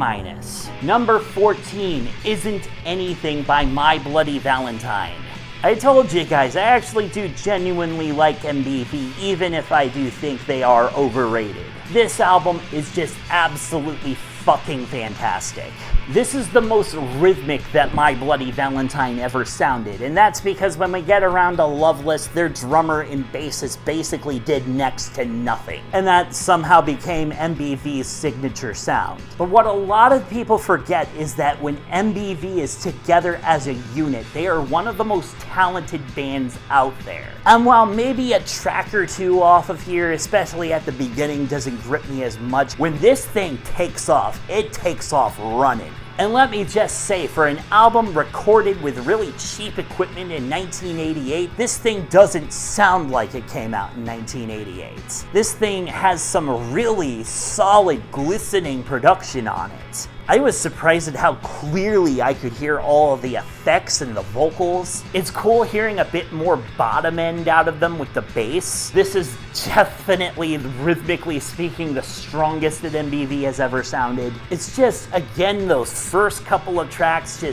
Number 14, Isn't Anything by My Bloody Valentine. I told you guys, I actually do genuinely like MBV, even if I do think they are overrated. This album is just absolutely fucking fantastic. This is the most rhythmic that My Bloody Valentine ever sounded, and that's because when we get around to Loveless, their drummer and bassist basically did next to nothing, and that somehow became MBV's signature sound. But what a lot of people forget is that when MBV is together as a unit, they are one of the most talented bands out there. And while maybe a track or two off of here, especially at the beginning, doesn't grip me as much, when this thing takes off, it takes off running. And let me just say, for an album recorded with really cheap equipment in 1988, this thing doesn't sound like it came out in 1988. This thing has some really solid, glistening production on it. I was surprised at how clearly I could hear all of the effects and the vocals. It's cool hearing a bit more bottom end out of them with the bass. This is definitely, rhythmically speaking, the strongest that MBV has ever sounded. It's just, again, those first couple of tracks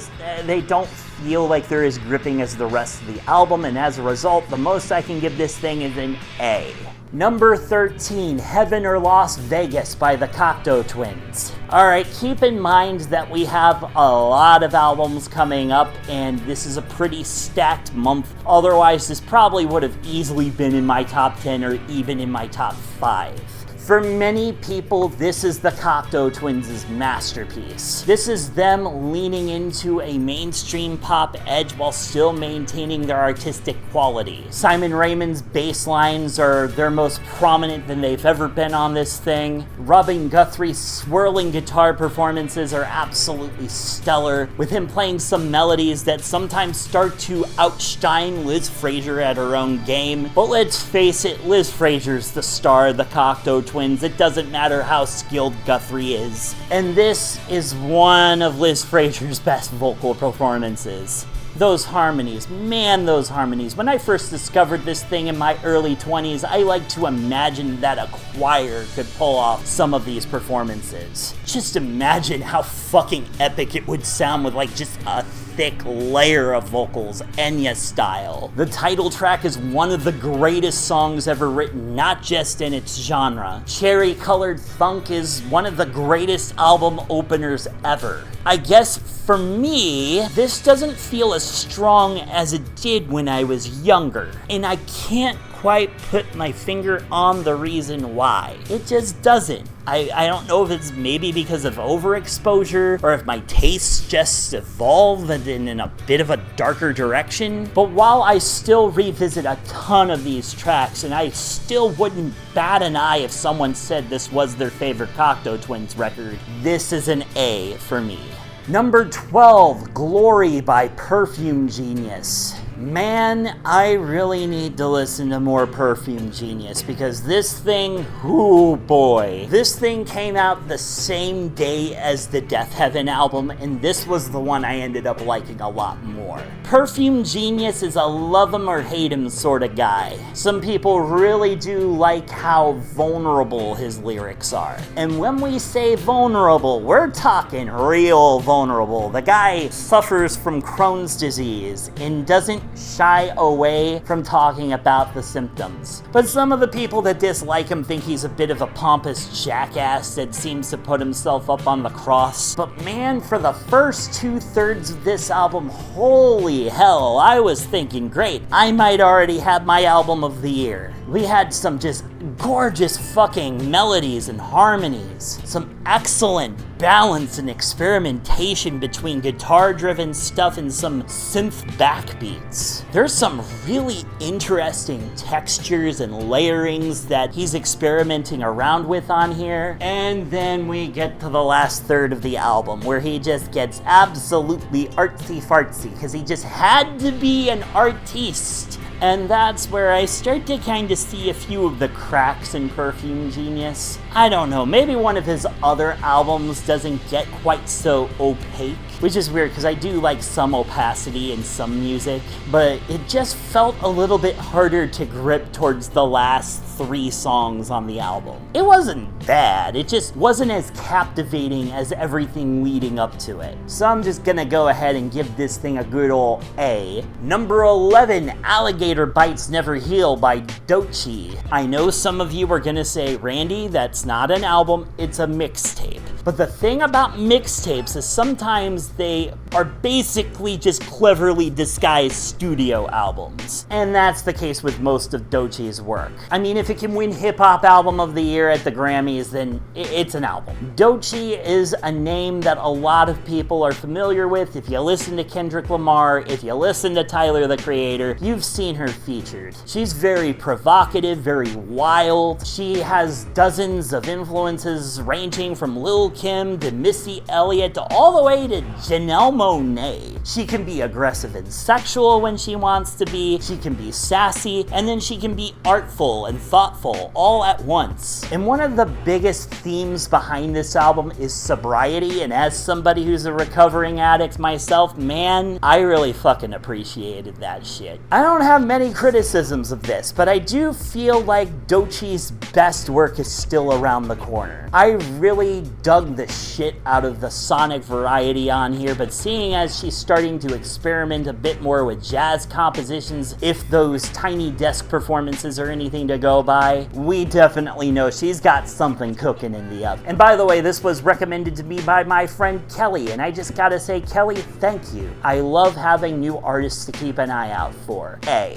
they don't feel like they're as gripping as the rest of the album, and as a result, the most I can give this thing is an A. Number 13, Heaven or Las Vegas by the Cocteau Twins. Alright, keep in mind that we have a lot of albums coming up, and this is a pretty stacked month. Otherwise, this probably would have easily been in my top 10 or even in my top 5. For many people, this is the Cocteau Twins' masterpiece. This is them leaning into a mainstream pop edge while still maintaining their artistic quality. Simon Raymond's bass lines are their most prominent than they've ever been on this thing. Robin Guthrie's swirling guitar performances are absolutely stellar, with him playing some melodies that sometimes start to outshine Liz Fraser at her own game. But let's face it, Liz Fraser's the star of the Cocteau Twins. It doesn't matter how skilled Guthrie is. And this is one of Liz Fraser's best vocal performances. Those harmonies, man, those harmonies. When I first discovered this thing in my early 20s, I like to imagine that a choir could pull off some of these performances. Just imagine how fucking epic it would sound with like just a thick layer of vocals, Enya style. The title track is one of the greatest songs ever written, not just in its genre. Cherry Colored Funk is one of the greatest album openers ever. I guess for me, this doesn't feel as strong as it did when I was younger, and I can't quite put my finger on the reason why. It just doesn't. I don't know if it's maybe because of overexposure or if my tastes just evolve in a bit of a darker direction. But while I still revisit a ton of these tracks, and I still wouldn't bat an eye if someone said this was their favorite Cocteau Twins record, this is an A for me. Number 12, Glory by Perfume Genius. Man, I really need to listen to more Perfume Genius, because this thing, oh boy. This thing came out the same day as the Death Heaven album, and this was the one I ended up liking a lot more. Perfume Genius is a love him or hate him sort of guy. Some people really do like how vulnerable his lyrics are. And when we say vulnerable, we're talking real vulnerable. The guy suffers from Crohn's disease and doesn't shy away from talking about the symptoms. But some of the people that dislike him think he's a bit of a pompous jackass that seems to put himself up on the cross. But man, for the first 2/3 of this album, holy hell, I was thinking, great, I might already have my album of the year. We had some just gorgeous fucking melodies and harmonies, some excellent balance and experimentation between guitar-driven stuff and some synth backbeats. There's some really interesting textures and layerings that he's experimenting around with on here. And then we get to the last third of the album where he just gets absolutely artsy-fartsy because he just had to be an artiste. And that's where I start to kind of see a few of the cracks in Perfume Genius. I don't know, maybe one of his other albums doesn't get quite so opaque, which is weird because I do like some opacity in some music, but it just felt a little bit harder to grip towards the last 3 songs on the album. It wasn't bad, it just wasn't as captivating as everything leading up to it. So I'm just gonna go ahead and give this thing a good ol' A. Number 11, Alligator Bites Never Heal by Doechii. I know some of you are gonna say, Randy, that's not an album, it's a mixtape. But the thing about mixtapes is sometimes they are basically just cleverly disguised studio albums. And that's the case with most of Doechii's work. I mean, if it can win Hip Hop Album of the Year at the Grammys, then it's an album. Doechii is a name that a lot of people are familiar with. If you listen to Kendrick Lamar, if you listen to Tyler, the Creator, you've seen her featured. She's very provocative, very wild. She has dozens of influences ranging from Lil Kim to Missy Elliott all the way to Janelle Monáe. She can be aggressive and sexual when she wants to be, she can be sassy, and then she can be artful and thoughtful all at once. And one of the biggest themes behind this album is sobriety, and as somebody who's a recovering addict myself, man, I really fucking appreciated that shit. I don't have many criticisms of this, but I do feel like Doechii's best work is still around the corner. I really dug the shit out of the sonic variety on here, but seeing as she's starting to experiment a bit more with jazz compositions, if those Tiny Desk performances are anything to go by, we definitely know she's got something cooking in the oven. And by the way, this was recommended to me by my friend Kelly, and I just gotta say, Kelly, thank you. I love having new artists to keep an eye out for. A.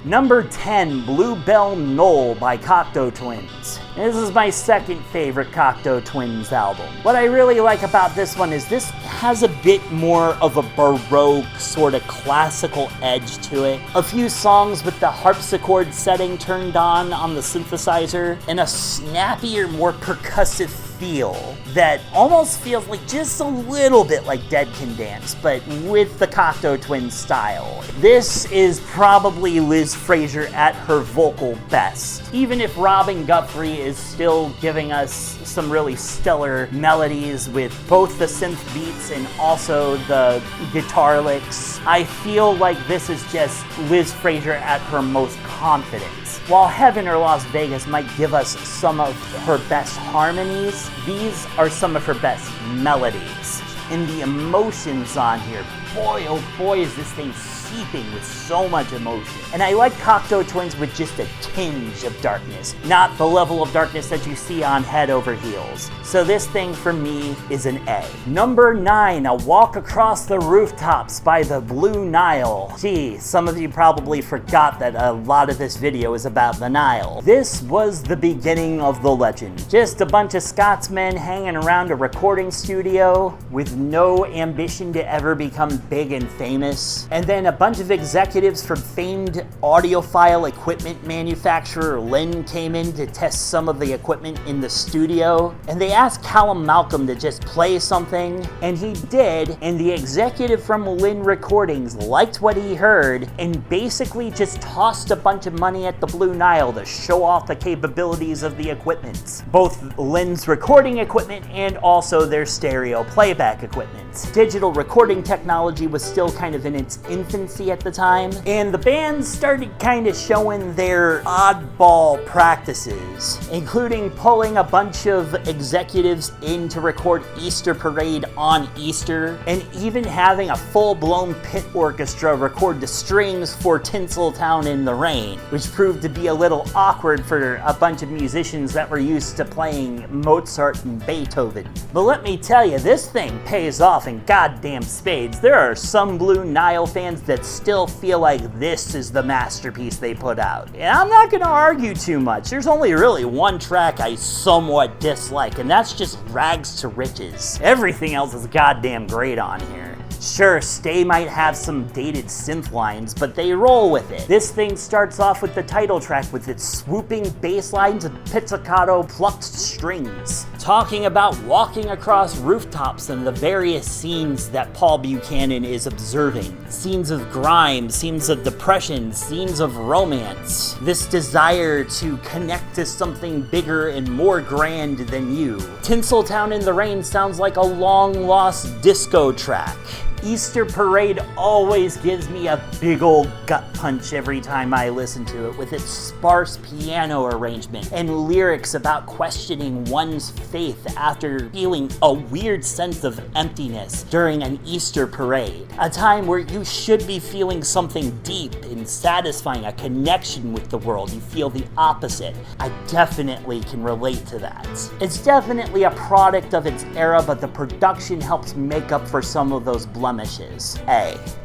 Number 10, Bluebell Knoll by Cocteau Twins. This is my second favorite Cocteau Twins album. What I really like about this one is this has a bit more of a Baroque, sort of classical edge to it. A few songs with the harpsichord setting turned on the synthesizer, and a snappier, more percussive feel that almost feels like just a little bit like Dead Can Dance, but with the Cocteau Twins style. This is probably Liz Fraser at her vocal best, even if Robin Guthrie is still giving us some really stellar melodies with both the synth beats and also the guitar licks. I feel like this is just Liz Fraser at her most confident. While Heaven or Las Vegas might give us some of her best harmonies, these are some of her best melodies. And the emotions on here, boy oh boy is this thing seeping with so much emotion. And I like Cocteau Twins with just a tinge of darkness, not the level of darkness that you see on Head Over Heels. So this thing for me is an A. Number 9, A Walk Across the Rooftops by the Blue Nile. Gee, some of you probably forgot that a lot of this video is about the Nile. This was the beginning of the legend. Just a bunch of Scotsmen hanging around a recording studio with no ambition to ever become big and famous. And then a bunch of executives from famed audiophile equipment manufacturer Lynn came in to test some of the equipment in the studio, and they asked Callum Malcolm to just play something, and he did, and the executive from Lynn Recordings liked what he heard and basically just tossed a bunch of money at the Blue Nile to show off the capabilities of the equipment, both Lynn's recording equipment and also their stereo playback equipment. Digital recording technology was still kind of in its infancy presidency at the time, and the band started kind of showing their oddball practices, including pulling a bunch of executives in to record Easter Parade on Easter, and even having a full-blown pit orchestra record the strings for Tinseltown in the Rain, which proved to be a little awkward for a bunch of musicians that were used to playing Mozart and Beethoven. But let me tell you, this thing pays off in goddamn spades. There are some Blue Nile fans that still feel like this is the masterpiece they put out. And I'm not gonna argue too much. There's only really one track I somewhat dislike, and that's just Rags to Riches. Everything else is goddamn great on here. Sure, Stay might have some dated synth lines, but they roll with it. This thing starts off with the title track with its swooping bass lines and pizzicato plucked strings, talking about walking across rooftops and the various scenes that Paul Buchanan is observing. Scenes of grime, scenes of depression, scenes of romance. This desire to connect to something bigger and more grand than you. Tinseltown in the Rain sounds like a long-lost disco track. Easter Parade always gives me a big old gut punch every time I listen to it, with its sparse piano arrangement and lyrics about questioning one's faith after feeling a weird sense of emptiness during an Easter parade. A time where you should be feeling something deep and satisfying, a connection with the world. You feel the opposite. I definitely can relate to that. It's definitely a product of its era, but the production helps make up for some of those blemishes.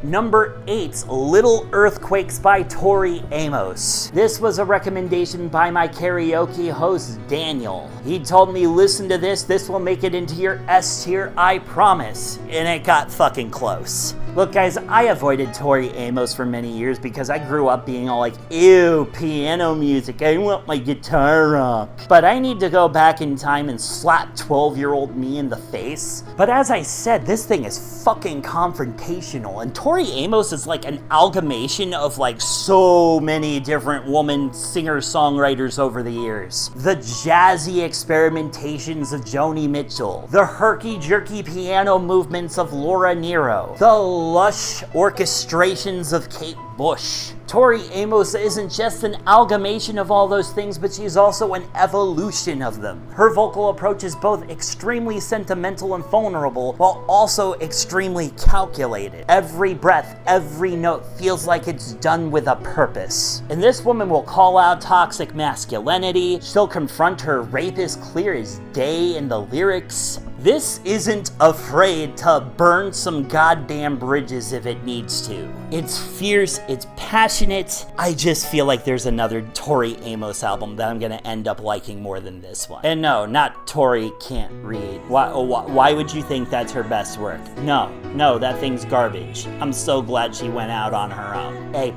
Number 8, Little Earthquakes by Tori Amos. This was a recommendation by my karaoke host, Daniel. He told me, listen to this will make it into your S tier, I promise. And it got fucking close. Look guys, I avoided Tori Amos for many years because I grew up being all like, ew, piano music, I want my guitar rock. But I need to go back in time and slap 12-year-old me in the face. But as I said, this thing is fucking confrontational, and Tori Amos is like an amalgamation of like so many different woman singer-songwriters over the years. The jazzy experimentations of Joni Mitchell, the herky-jerky piano movements of Laura Nyro, the lush orchestrations of Kate Bush. Tori Amos isn't just an amalgamation of all those things, but she's also an evolution of them. Her vocal approach is both extremely sentimental and vulnerable, while also extremely calculated. Every breath, every note feels like it's done with a purpose. And this woman will call out toxic masculinity, she'll confront her rapist clear as day in the lyrics. This isn't afraid to burn some goddamn bridges if it needs to. It's fierce, it's passionate. I just feel like there's another Tori Amos album that I'm gonna end up liking more than this one. And no, not Tori Can't Read. Why would you think that's her best work? No, that thing's garbage. I'm so glad she went out on her own. A+.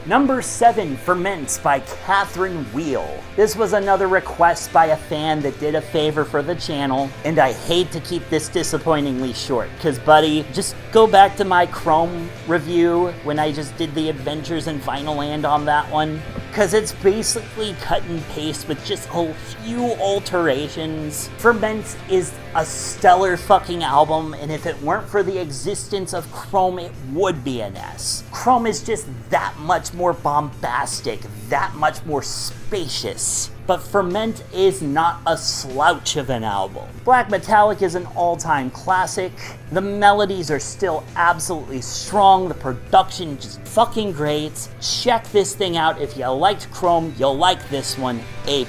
Number 7, Ferments by Catherine Wheel. This was another request by a fan that did a favor for the channel, and I hate to keep this disappointingly short, because buddy, just go back to my Chrome review when I just did the Adventures in Vinyl Land on that one, because it's basically cut and paste with just a few alterations. Ferments is a stellar fucking album, and if it weren't for the existence of Chrome, it would be an S. Chrome is just that much more bombastic, that much more spacious. But Ferment is not a slouch of an album. Black Metallic is an all-time classic. The melodies are still absolutely strong. The production just fucking great. Check this thing out. If you liked Chrome, you'll like this one. A+.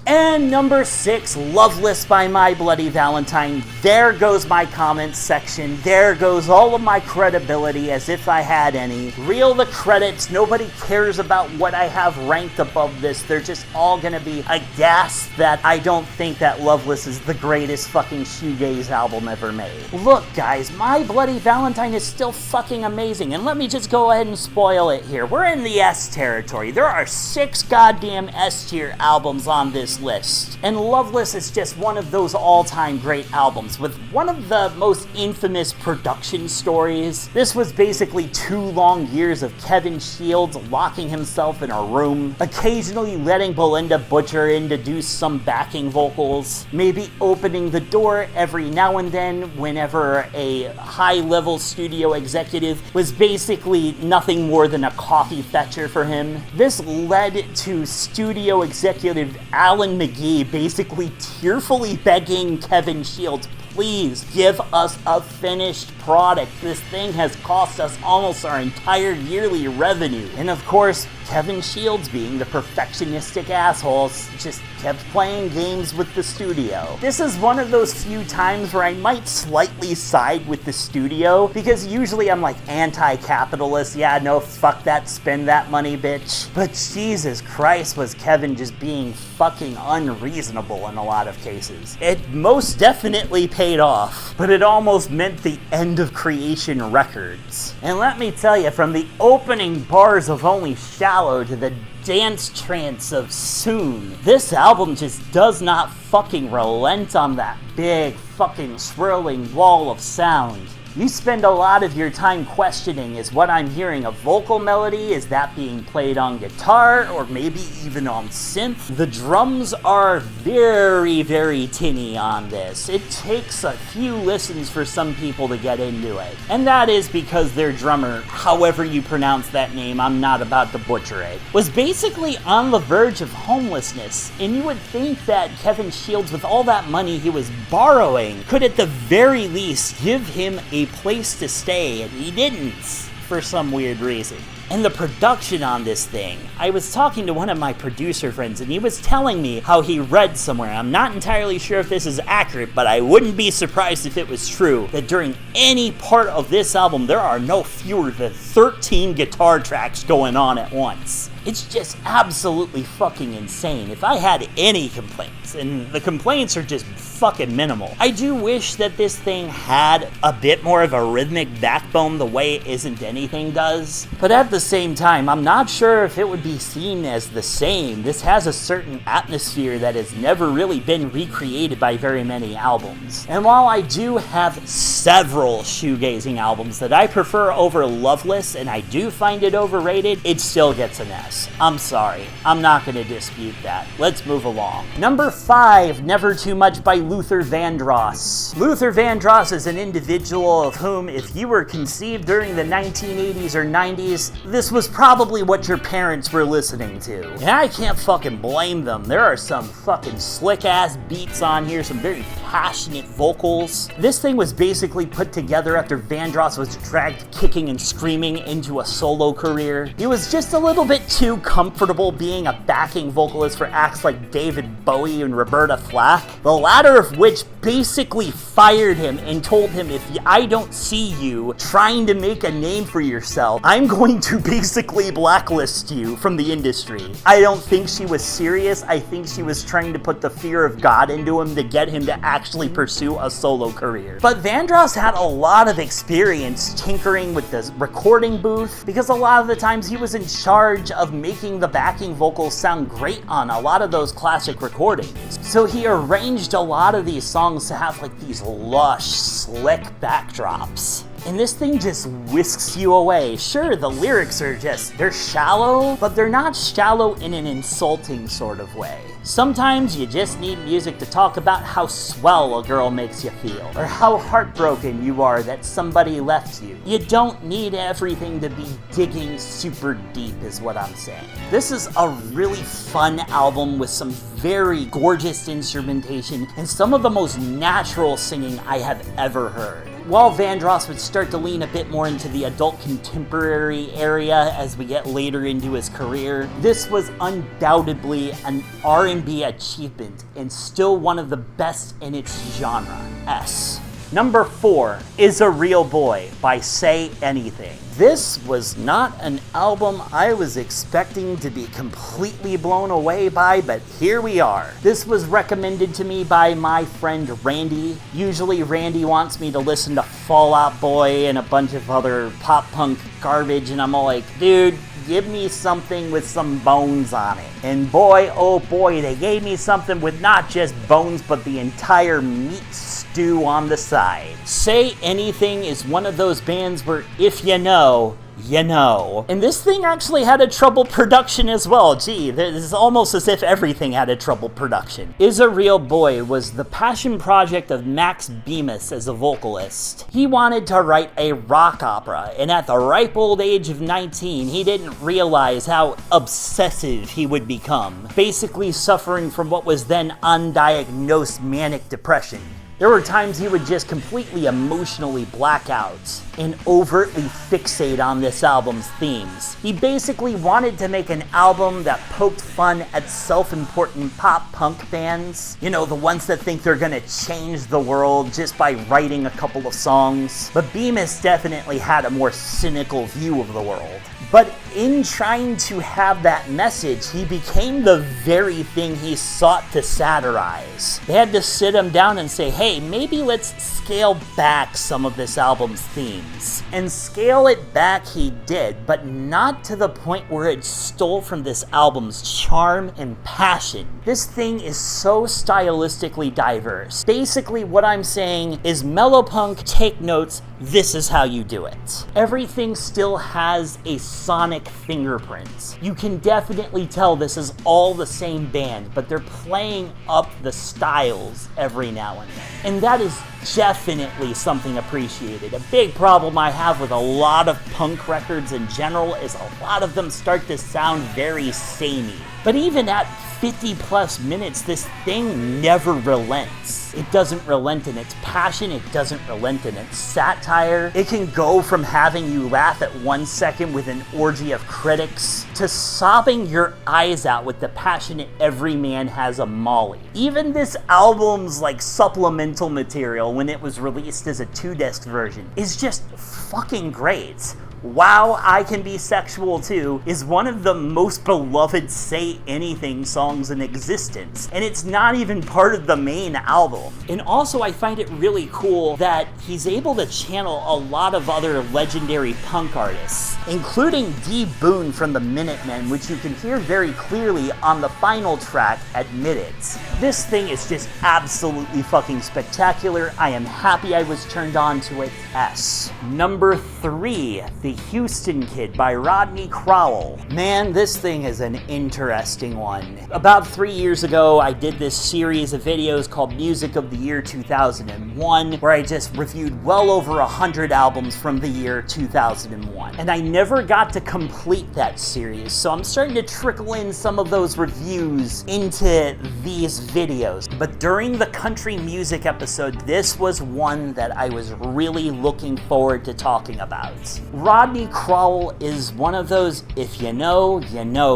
And number 6, Loveless by My Bloody Valentine. There goes my comments section. There goes all of my credibility, as if I had any. Reel the credits. Nobody cares about what I have ranked above this. They're just all gonna be aghast that I don't think that Loveless is the greatest fucking shoegaze album ever made. Look guys, My Bloody Valentine is still fucking amazing, and let me just go ahead and spoil it here. We're in the S territory. There are 6 goddamn S tier albums on this list, and Loveless is just one of those all-time some great albums, with one of the most infamous production stories. This was basically 2 long years of Kevin Shields locking himself in a room, occasionally letting Belinda Butcher in to do some backing vocals, maybe opening the door every now and then whenever a high-level studio executive was basically nothing more than a coffee fetcher for him. This led to studio executive Alan McGee basically tearfully begging Kevin Shields, please give us a finished product. This thing has cost us almost our entire yearly revenue. And of course, Kevin Shields, being the perfectionistic assholes, just kept playing games with the studio. This is one of those few times where I might slightly side with the studio, because usually I'm like anti-capitalist, yeah, no, fuck that, spend that money, bitch. But Jesus Christ, was Kevin just being fucking unreasonable in a lot of cases. It most definitely paid off, but it almost meant the end of Creation Records. And let me tell you, from the opening bars of Only Shallow to the dance trance of Soon, this album just does not fucking relent on that big fucking swirling wall of sound. You spend a lot of your time questioning, is what I'm hearing a vocal melody? Is that being played on guitar or maybe even on synth? The drums are very, very tinny on this. It takes a few listens for some people to get into it. And that is because their drummer, however you pronounce that name, I'm not about to butcher it, was basically on the verge of homelessness. And you would think that Kevin Shields, with all that money he was borrowing, could at the very least give him a place to stay, and he didn't, for some weird reason. And the production on this thing, I was talking to one of my producer friends, and he was telling me how he read somewhere, I'm not entirely sure if this is accurate, but I wouldn't be surprised if it was true, that during any part of this album there are no fewer than 13 guitar tracks going on at once. It's just absolutely fucking insane. If I had any complaints, and the complaints are just fucking minimal, I do wish that this thing had a bit more of a rhythmic backbone the way Isn't Anything does. But at the same time, I'm not sure if it would be seen as the same. This has a certain atmosphere that has never really been recreated by very many albums. And while I do have several shoegazing albums that I prefer over Loveless, and I do find it overrated, it still gets an S. I'm sorry. I'm not going to dispute that. Let's move along. Number 5, Never Too Much by Luther Vandross. Luther Vandross is an individual of whom, if you were conceived during the 1980s or 90s, this was probably what your parents were listening to. And I can't fucking blame them. There are some fucking slick-ass beats on here, some very passionate vocals. This thing was basically put together after Vandross was dragged kicking and screaming into a solo career. He was just a little bit too comfortable being a backing vocalist for acts like David Bowie and Roberta Flack, the latter of which basically fired him and told him, if I don't see you trying to make a name for yourself, I'm going to basically blacklist you from the industry. I don't think she was serious. I think she was trying to put the fear of God into him to get him to actually pursue a solo career. But Vandross had a lot of experience tinkering with the recording booth, because a lot of the times he was in charge of making the backing vocals sound great on a lot of those classic recordings. So he arranged a lot of these songs to have like these lush, slick backdrops. And this thing just whisks you away. Sure, the lyrics are they're shallow, but they're not shallow in an insulting sort of way. Sometimes you just need music to talk about how swell a girl makes you feel, or how heartbroken you are that somebody left you. You don't need everything to be digging super deep, is what I'm saying. This is a really fun album with some very gorgeous instrumentation and some of the most natural singing I have ever heard. While Vandross would start to lean a bit more into the adult contemporary area as we get later into his career, this was undoubtedly an R&B achievement and still one of the best in its genre. S. Number 4 is A Real Boy by Say Anything. This was not an album I was expecting to be completely blown away by, but here we are. This was recommended to me by my friend Randy. Usually Randy wants me to listen to Fall Out Boy and a bunch of other pop punk garbage, and I'm all like, dude, give me something with some bones on it. And boy, oh boy, they gave me something with not just bones, but the entire meat stew on the side. Say Anything is one of those bands where if you know, you know. And this thing actually had a troubled production as well. Gee, this is almost as if everything had a troubled production. Is a Real Boy was the passion project of Max Bemis as a vocalist. He wanted to write a rock opera, and at the ripe old age of 19, he didn't realize how obsessive he would become, basically suffering from what was then undiagnosed manic depression. There were times he would just completely emotionally black out and overtly fixate on this album's themes. He basically wanted to make an album that poked fun at self-important pop-punk bands. You know, the ones that think they're gonna change the world just by writing a couple of songs. But Bemis definitely had a more cynical view of the world. But in trying to have that message, he became the very thing he sought to satirize. They had to sit him down and say, hey, maybe let's scale back some of this album's themes. And scale it back he did, but not to the point where it stole from this album's charm and passion. This thing is so stylistically diverse. Basically what I'm saying is Mellowpunk, take notes, this is how you do it. Everything still has a sonic fingerprint. You can definitely tell this is all the same band, but they're playing up the styles every now and then. And that is definitely something appreciated. A big problem I have with a lot of punk records in general is a lot of them start to sound very samey. But even at 50 plus minutes, this thing never relents. It doesn't relent in its passion, it doesn't relent in its satire. It can go from having you laugh at 1 second with an orgy of critics to sobbing your eyes out with the passionate Every Man Has a Molly. Even this album's like supplemental material when it was released as a 2-disc version is just fucking great. Wow, I Can Be Sexual Too is one of the most beloved Say Anything songs in existence, and it's not even part of the main album. And also I find it really cool that he's able to channel a lot of other legendary punk artists, including D. Boone from the Minutemen, which you can hear very clearly on the final track, Admit It. This thing is just absolutely fucking spectacular. I am happy I was turned on to it. S. Number 3, The Houston Kid by Rodney Crowell. Man, this thing is an interesting one. About 3 years ago, I did this series of videos called Music of the Year 2001, where I just reviewed well over 100 albums from the year 2001. And I never got to complete that series, so I'm starting to trickle in some of those reviews into these videos. But during the country music episode, this was one that I was really looking forward to talking about. Rodney Crowell is one of those if you know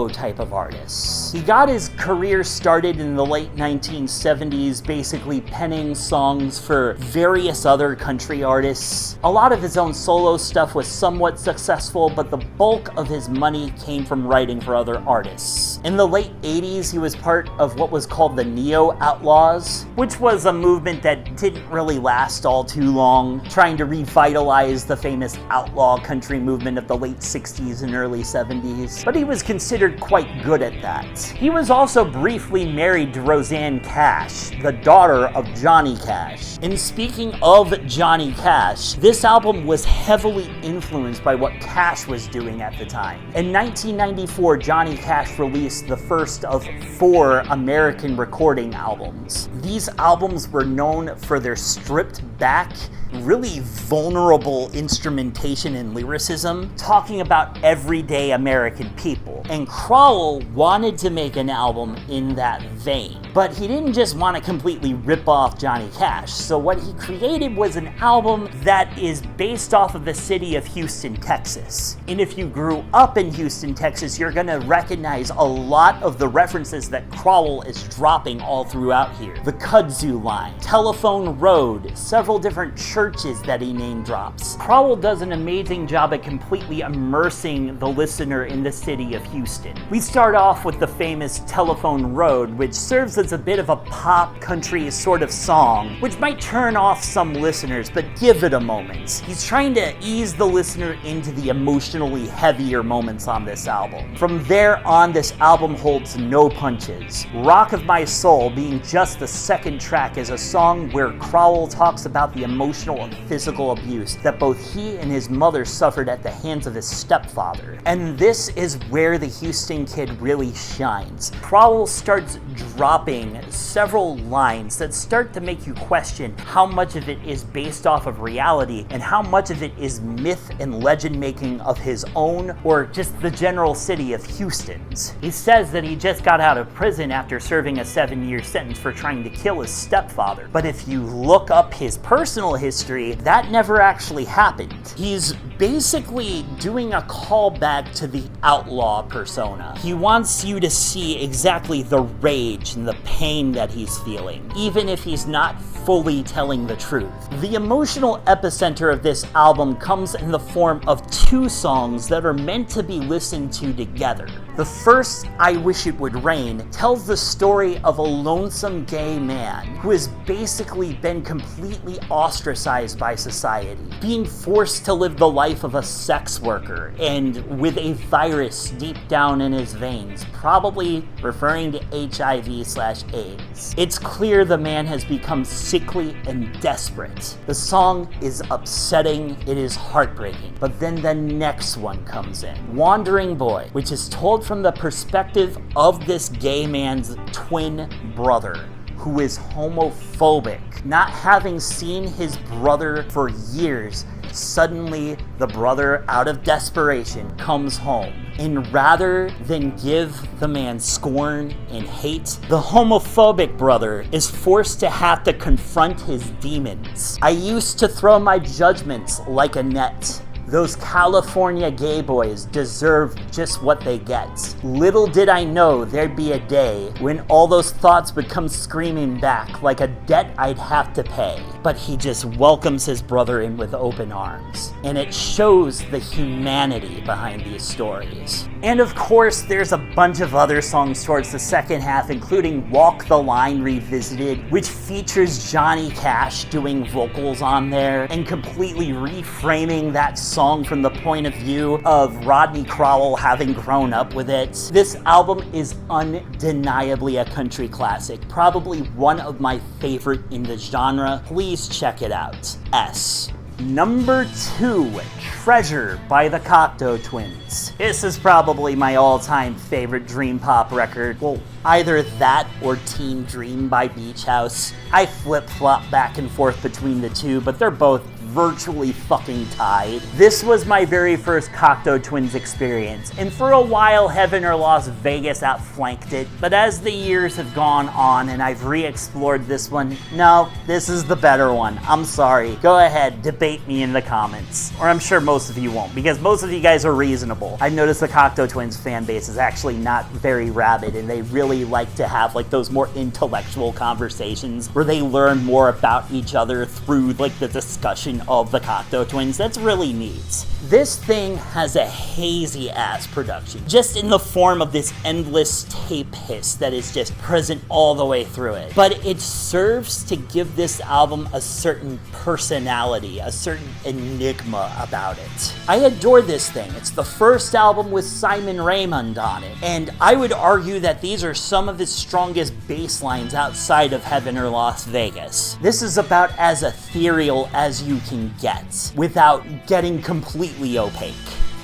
type of artists. He got his career started in the late 1970s, basically penning songs for various other country artists. A lot of his own solo stuff was somewhat successful, but the bulk of his money came from writing for other artists. In the late 80s, he was part of what was called the Neo Outlaws, which was a movement that didn't really last all too long, trying to revitalize the famous outlaw country movement of the late 60s and early 70s, but he was considered quite good at that. He was also briefly married to Rosanne Cash, the daughter of Johnny Cash. And speaking of Johnny Cash, this album was heavily influenced by what Cash was doing at the time. In 1994, Johnny Cash released the first of 4 American recording albums. These albums were known for their stripped back, really vulnerable instrumentation and lyricism, talking about everyday American people. And Crowell wanted to make an album in that vein. But he didn't just want to completely rip off Johnny Cash, so what he created was an album that is based off of the city of Houston, Texas. And if you grew up in Houston, Texas, you're gonna recognize a lot of the references that Crowell is dropping all throughout out here. The kudzu line, telephone road, several different churches that he name drops. Crowell does an amazing job at completely immersing the listener in the city of Houston. We start off with the famous Telephone Road, which serves as a bit of a pop country sort of song, which might turn off some listeners, but give it a moment. He's trying to ease the listener into the emotionally heavier moments on this album. From there on, this album holds no punches. Rock of My Soul, being just the second track, is a song where Crowell talks about the emotional and physical abuse that both he and his mother suffered at the hands of his stepfather. And this is where the Houston Kid really shines. Crowell starts dropping several lines that start to make you question how much of it is based off of reality and how much of it is myth and legend making of his own or just the general city of Houston's. He says that he just got out of prison after serving a 7-year sentence for trying to kill his stepfather. But if you look up his personal history, that never actually happened. He's basically doing a callback to the outlaw persona. He wants you to see exactly the rage and the pain that he's feeling, even if he's not fully telling the truth. The emotional epicenter of this album comes in the form of 2 songs that are meant to be listened to together. The first, I Wish It Would Rain, tells the story of a lonesome gay man who has basically been completely ostracized by society, being forced to live the life of a sex worker and with a virus deep down in his veins, probably referring to HIV/AIDS. It's clear the man has become sickly and desperate. The song is upsetting, it is heartbreaking, but then the next one comes in, Wandering Boy, which is told from the perspective of this gay man's twin brother, who is homophobic. Not having seen his brother for years, suddenly the brother, out of desperation, comes home. And rather than give the man scorn and hate, the homophobic brother is forced to have to confront his demons. I used to throw my judgments like a net. Those California gay boys deserve just what they get. Little did I know there'd be a day when all those thoughts would come screaming back like a debt I'd have to pay. But he just welcomes his brother in with open arms. And it shows the humanity behind these stories. And of course, there's a bunch of other songs towards the second half, including Walk the Line Revisited, which features Johnny Cash doing vocals on there and completely reframing that song from the point of view of Rodney Crowell having grown up with it. This album is undeniably a country classic, probably one of my favorite in the genre. Please check it out. S. Number 2, Treasure by the Cocteau Twins. This is probably my all-time favorite dream pop record. Well, either that or Teen Dream by Beach House. I flip-flop back and forth between the two, but they're both virtually fucking tied. This was my very first Cocteau Twins experience, and for a while Heaven or Las Vegas outflanked it, but as the years have gone on and I've re-explored this one, no, this is the better one. I'm sorry. Go ahead, debate me in the comments. Or I'm sure most of you won't, because most of you guys are reasonable. I've noticed the Cocteau Twins fan base is actually not very rabid, and they really like to have like those more intellectual conversations where they learn more about each other through like the discussion of the Cocteau Twins. That's really neat. This thing has a hazy ass production, just in the form of this endless tape hiss that is just present all the way through it. But it serves to give this album a certain personality, a certain enigma about it. I adore this thing. It's the first album with Simon Raymond on it, and I would argue that these are some of his strongest bass lines outside of Heaven or Las Vegas. This is about as ethereal as you can get, without getting completely opaque.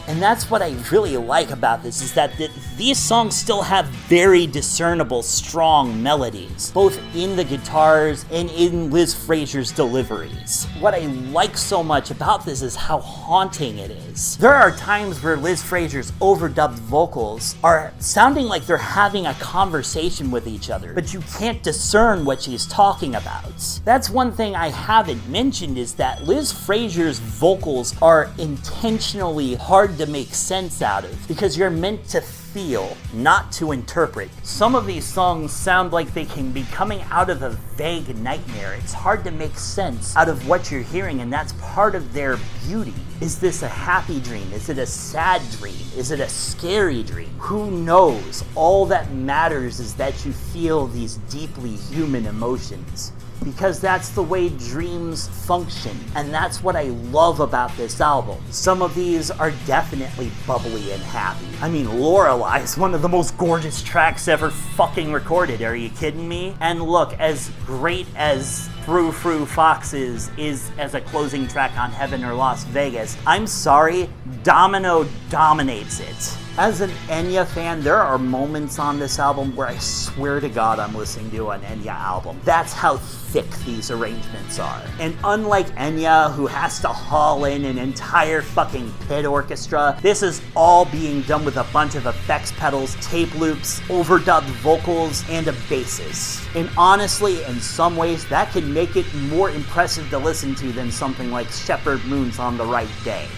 And that's what I really like about this, is that these songs still have very discernible, strong melodies, both in the guitars and in Liz Fraser's deliveries. What I like so much about this is how haunting it is. There are times where Liz Fraser's overdubbed vocals are sounding like they're having a conversation with each other, but you can't discern what she's talking about. That's one thing I haven't mentioned, is that Liz Fraser's vocals are intentionally hard hard to make sense out of, because you're meant to feel, not to interpret. Some of these songs sound like they can be coming out of a vague nightmare. It's hard to make sense out of what you're hearing, and that's part of their beauty. Is this a happy dream? Is it a sad dream? Is it a scary dream? Who knows? All that matters is that you feel these deeply human emotions, because that's the way dreams function, and that's what I love about this album. Some of these are definitely bubbly and happy. I mean, Lorelei is one of the most gorgeous tracks ever fucking recorded. Are you kidding me? And look, as great as Frou Frou Foxes is as a closing track on Heaven or Las Vegas, I'm sorry, Domino dominates it. As an Enya fan, there are moments on this album where I swear to God I'm listening to an Enya album. That's how thick these arrangements are. And unlike Enya, who has to haul in an entire fucking pit orchestra, this is all being done with a bunch of effects pedals, tape loops, overdubbed vocals, and a bassist. And honestly, in some ways, that can make it more impressive to listen to than something like Shepherd Moon's On the Right Day.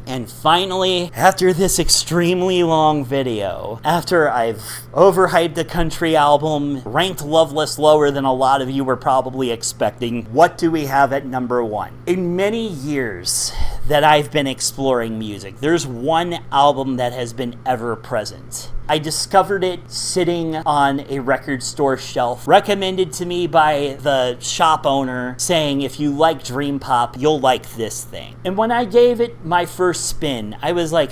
And finally, after this extremely long video, after I've overhyped the country album, ranked Loveless lower than a lot of you were probably expecting, what do we have at number 1? In many years that I've been exploring music, there's one album that has been ever present. I discovered it sitting on a record store shelf, recommended to me by the shop owner, saying, if you like dream pop, you'll like this thing. And when I gave it my first spin, I was like,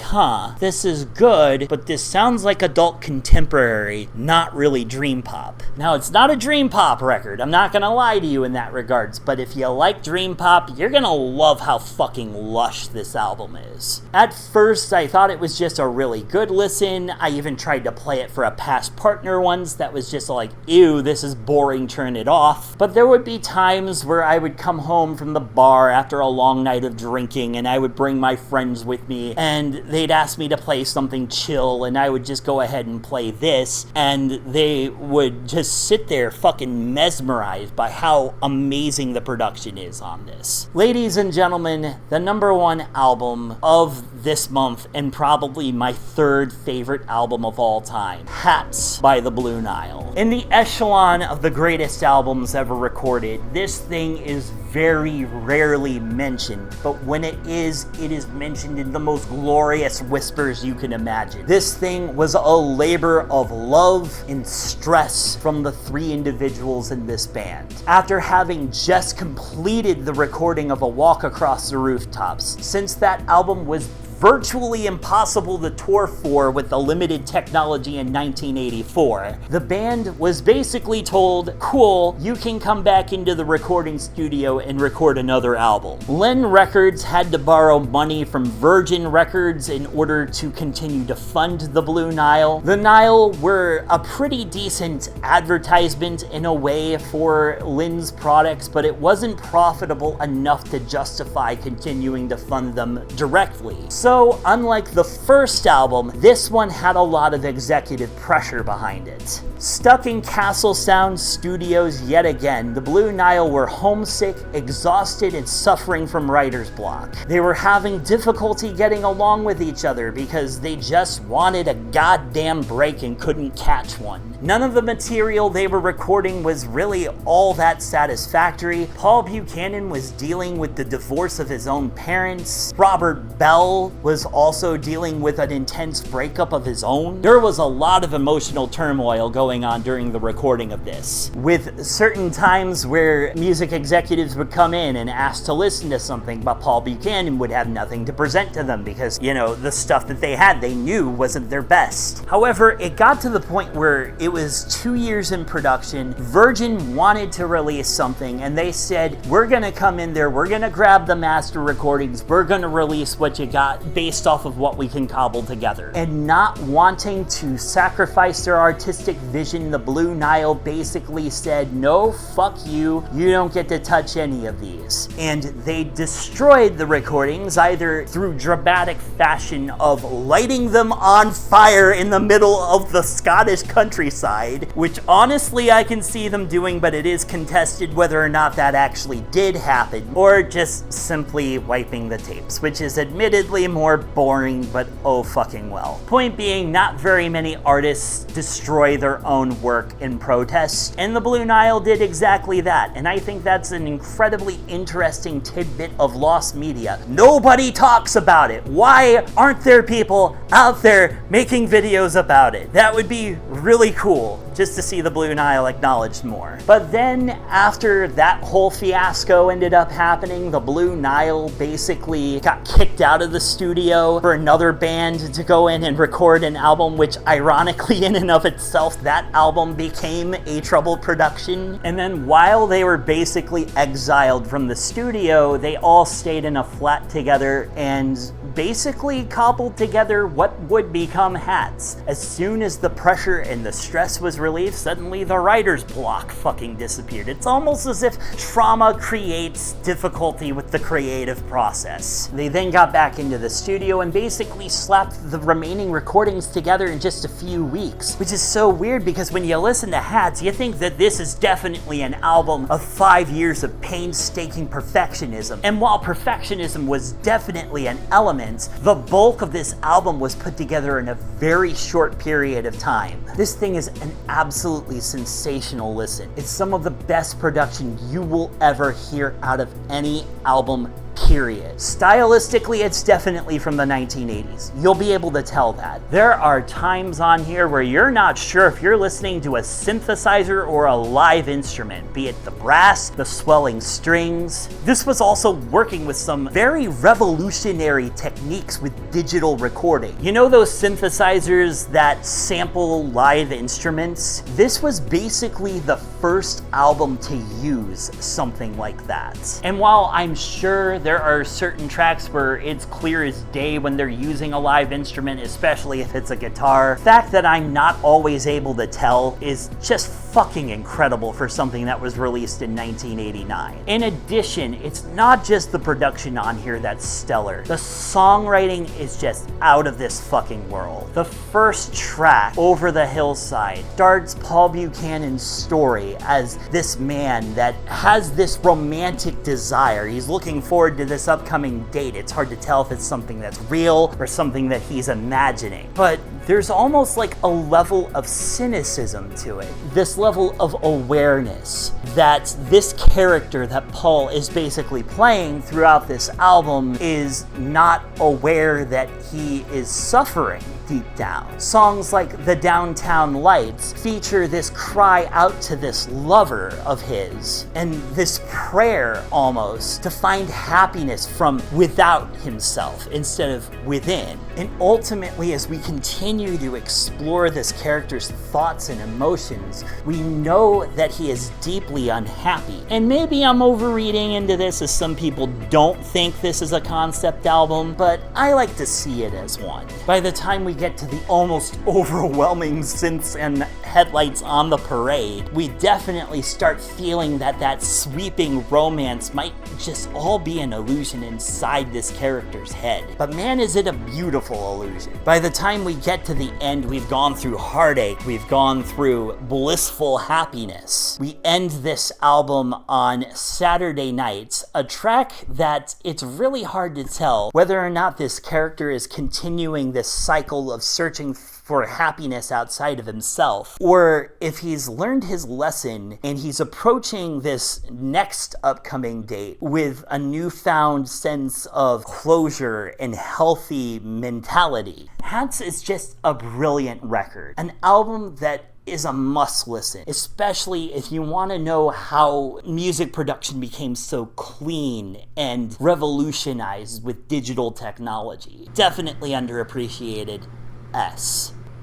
this is good, but this sounds like adult contemporary, not really dream pop. Now, it's not a dream pop record, I'm not gonna lie to you in that regards, but if you like dream pop, you're gonna love how fucking lush this album is. At first, I thought it was just a really good listen. I even tried to play it for a past partner once that was just like, ew, this is boring, turn it off. But there would be times where I would come home from the bar after a long night of drinking, and I would bring my friends with me, and they'd ask me to play something chill, and I would just go ahead and play this, and they would just sit there fucking mesmerized by how amazing the production is on this. Ladies and gentlemen, the number 1 album of this month, and probably my 3rd favorite album of all time, Hats by the Blue Nile. In the echelon of the greatest albums ever recorded, this thing is very rarely mentioned, but when it is mentioned in the most glorious whispers you can imagine. This thing was a labor of love and stress from the 3 individuals in this band. After having just completed the recording of A Walk Across the Rooftops, since that album was virtually impossible to tour for with the limited technology in 1984, the band was basically told, cool, you can come back into the recording studio and record another album. Len Records had to borrow money from Virgin Records in order to continue to fund the Blue Nile. The Nile were a pretty decent advertisement in a way for Len's products, but it wasn't profitable enough to justify continuing to fund them directly. So, unlike the first album, this one had a lot of executive pressure behind it. Stuck in Castle Sound Studios yet again, the Blue Nile were homesick, exhausted, and suffering from writer's block. They were having difficulty getting along with each other because they just wanted a goddamn break and couldn't catch one. None of the material they were recording was really all that satisfactory. Paul Buchanan was dealing with the divorce of his own parents. Robert Bell was also dealing with an intense breakup of his own. There was a lot of emotional turmoil going on during the recording of this, with certain times where music executives would come in and ask to listen to something, but Paul Buchanan would have nothing to present to them because, the stuff that they had, they knew wasn't their best. However, it got to the point where it was 2 years in production. Virgin wanted to release something, and they said, we're gonna come in there, we're gonna grab the master recordings, we're gonna release what you got based off of what we can cobble together. And not wanting to sacrifice their artistic vision, the Blue Nile basically said, no, fuck you, you don't get to touch any of these. And they destroyed the recordings, either through dramatic fashion of lighting them on fire in the middle of the Scottish countryside, which honestly I can see them doing, but it is contested whether or not that actually did happen, or just simply wiping the tapes, which is admittedly more boring, but oh fucking well. Point being, not very many artists destroy their own work in protest, and the Blue Nile did exactly that, and I think that's an incredibly interesting tidbit of lost media. Nobody talks about it. Why aren't there people out there making videos about it? That would be really cool, just to see the Blue Nile acknowledged more. But then, after that whole fiasco ended up happening, the Blue Nile basically got kicked out of the studio for another band to go in and record an album, which ironically in and of itself, that album became a troubled production. And then while they were basically exiled from the studio, they all stayed in a flat together and basically cobbled together what would become Hats. As soon as the pressure and the stress was relieved, suddenly the writer's block fucking disappeared. It's almost as if trauma creates difficulty with the creative process. They then got back into the studio and basically slapped the remaining recordings together in just a few weeks, which is so weird because when you listen to Hats, you think that this is definitely an album of 5 years of painstaking perfectionism. And while perfectionism was definitely an element, the bulk of this album was put together in a very short period of time. This thing is an absolutely sensational listen. It's some of the best production you will ever hear out of any album, period. Stylistically, it's definitely from the 1980s. You'll be able to tell that. There are times on here where you're not sure if you're listening to a synthesizer or a live instrument, be it the brass, the swelling strings. This was also working with some very revolutionary techniques with digital recording. You know those synthesizers that sample live instruments? This was basically the first album to use something like that. And while I'm sure there are certain tracks where it's clear as day when they're using a live instrument, especially if it's a guitar, the fact that I'm not always able to tell is just fucking incredible for something that was released in 1989. In addition, it's not just the production on here that's stellar. The songwriting is just out of this fucking world. The first track, Over the Hillside, starts Paul Buchanan's story as this man that has this romantic desire. He's looking forward to this upcoming date. It's hard to tell if it's something that's real or something that he's imagining. But there's almost like a level of cynicism to it. This level of awareness that this character that Paul is basically playing throughout this album is not aware that he is suffering deep down. Songs like The Downtown Lights feature this cry out to this lover of his and this prayer almost to find happiness from without himself instead of within. And ultimately, as we continue to explore this character's thoughts and emotions, we know that he is deeply unhappy. And maybe I'm overreading into this, as some people don't think this is a concept album, but I like to see it as one. By the time we get to the almost overwhelming synths and headlights on the parade, we definitely start feeling that that sweeping romance might just all be an illusion inside this character's head. But man, is it a beautiful illusion. By the time we get to the end, we've gone through heartache, we've gone through blissful happiness. We end this album on Saturday Nights, a track that it's really hard to tell whether or not this character is continuing this cycle of searching for happiness outside of himself, or if he's learned his lesson and he's approaching this next upcoming date with a newfound sense of closure and healthy mentality. Hats is just a brilliant record, an album that is a must listen, especially if you want to know how music production became so clean and revolutionized with digital technology. Definitely underappreciated.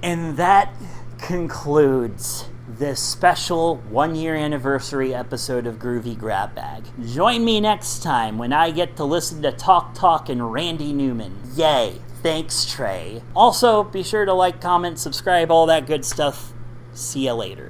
And that concludes this special 1-year anniversary episode of Groovy Grab Bag. Join me next time when I get to listen to Talk and Randy Newman. Yay! Thanks, Trey. Also, be sure to like, comment, subscribe, all that good stuff. See you later.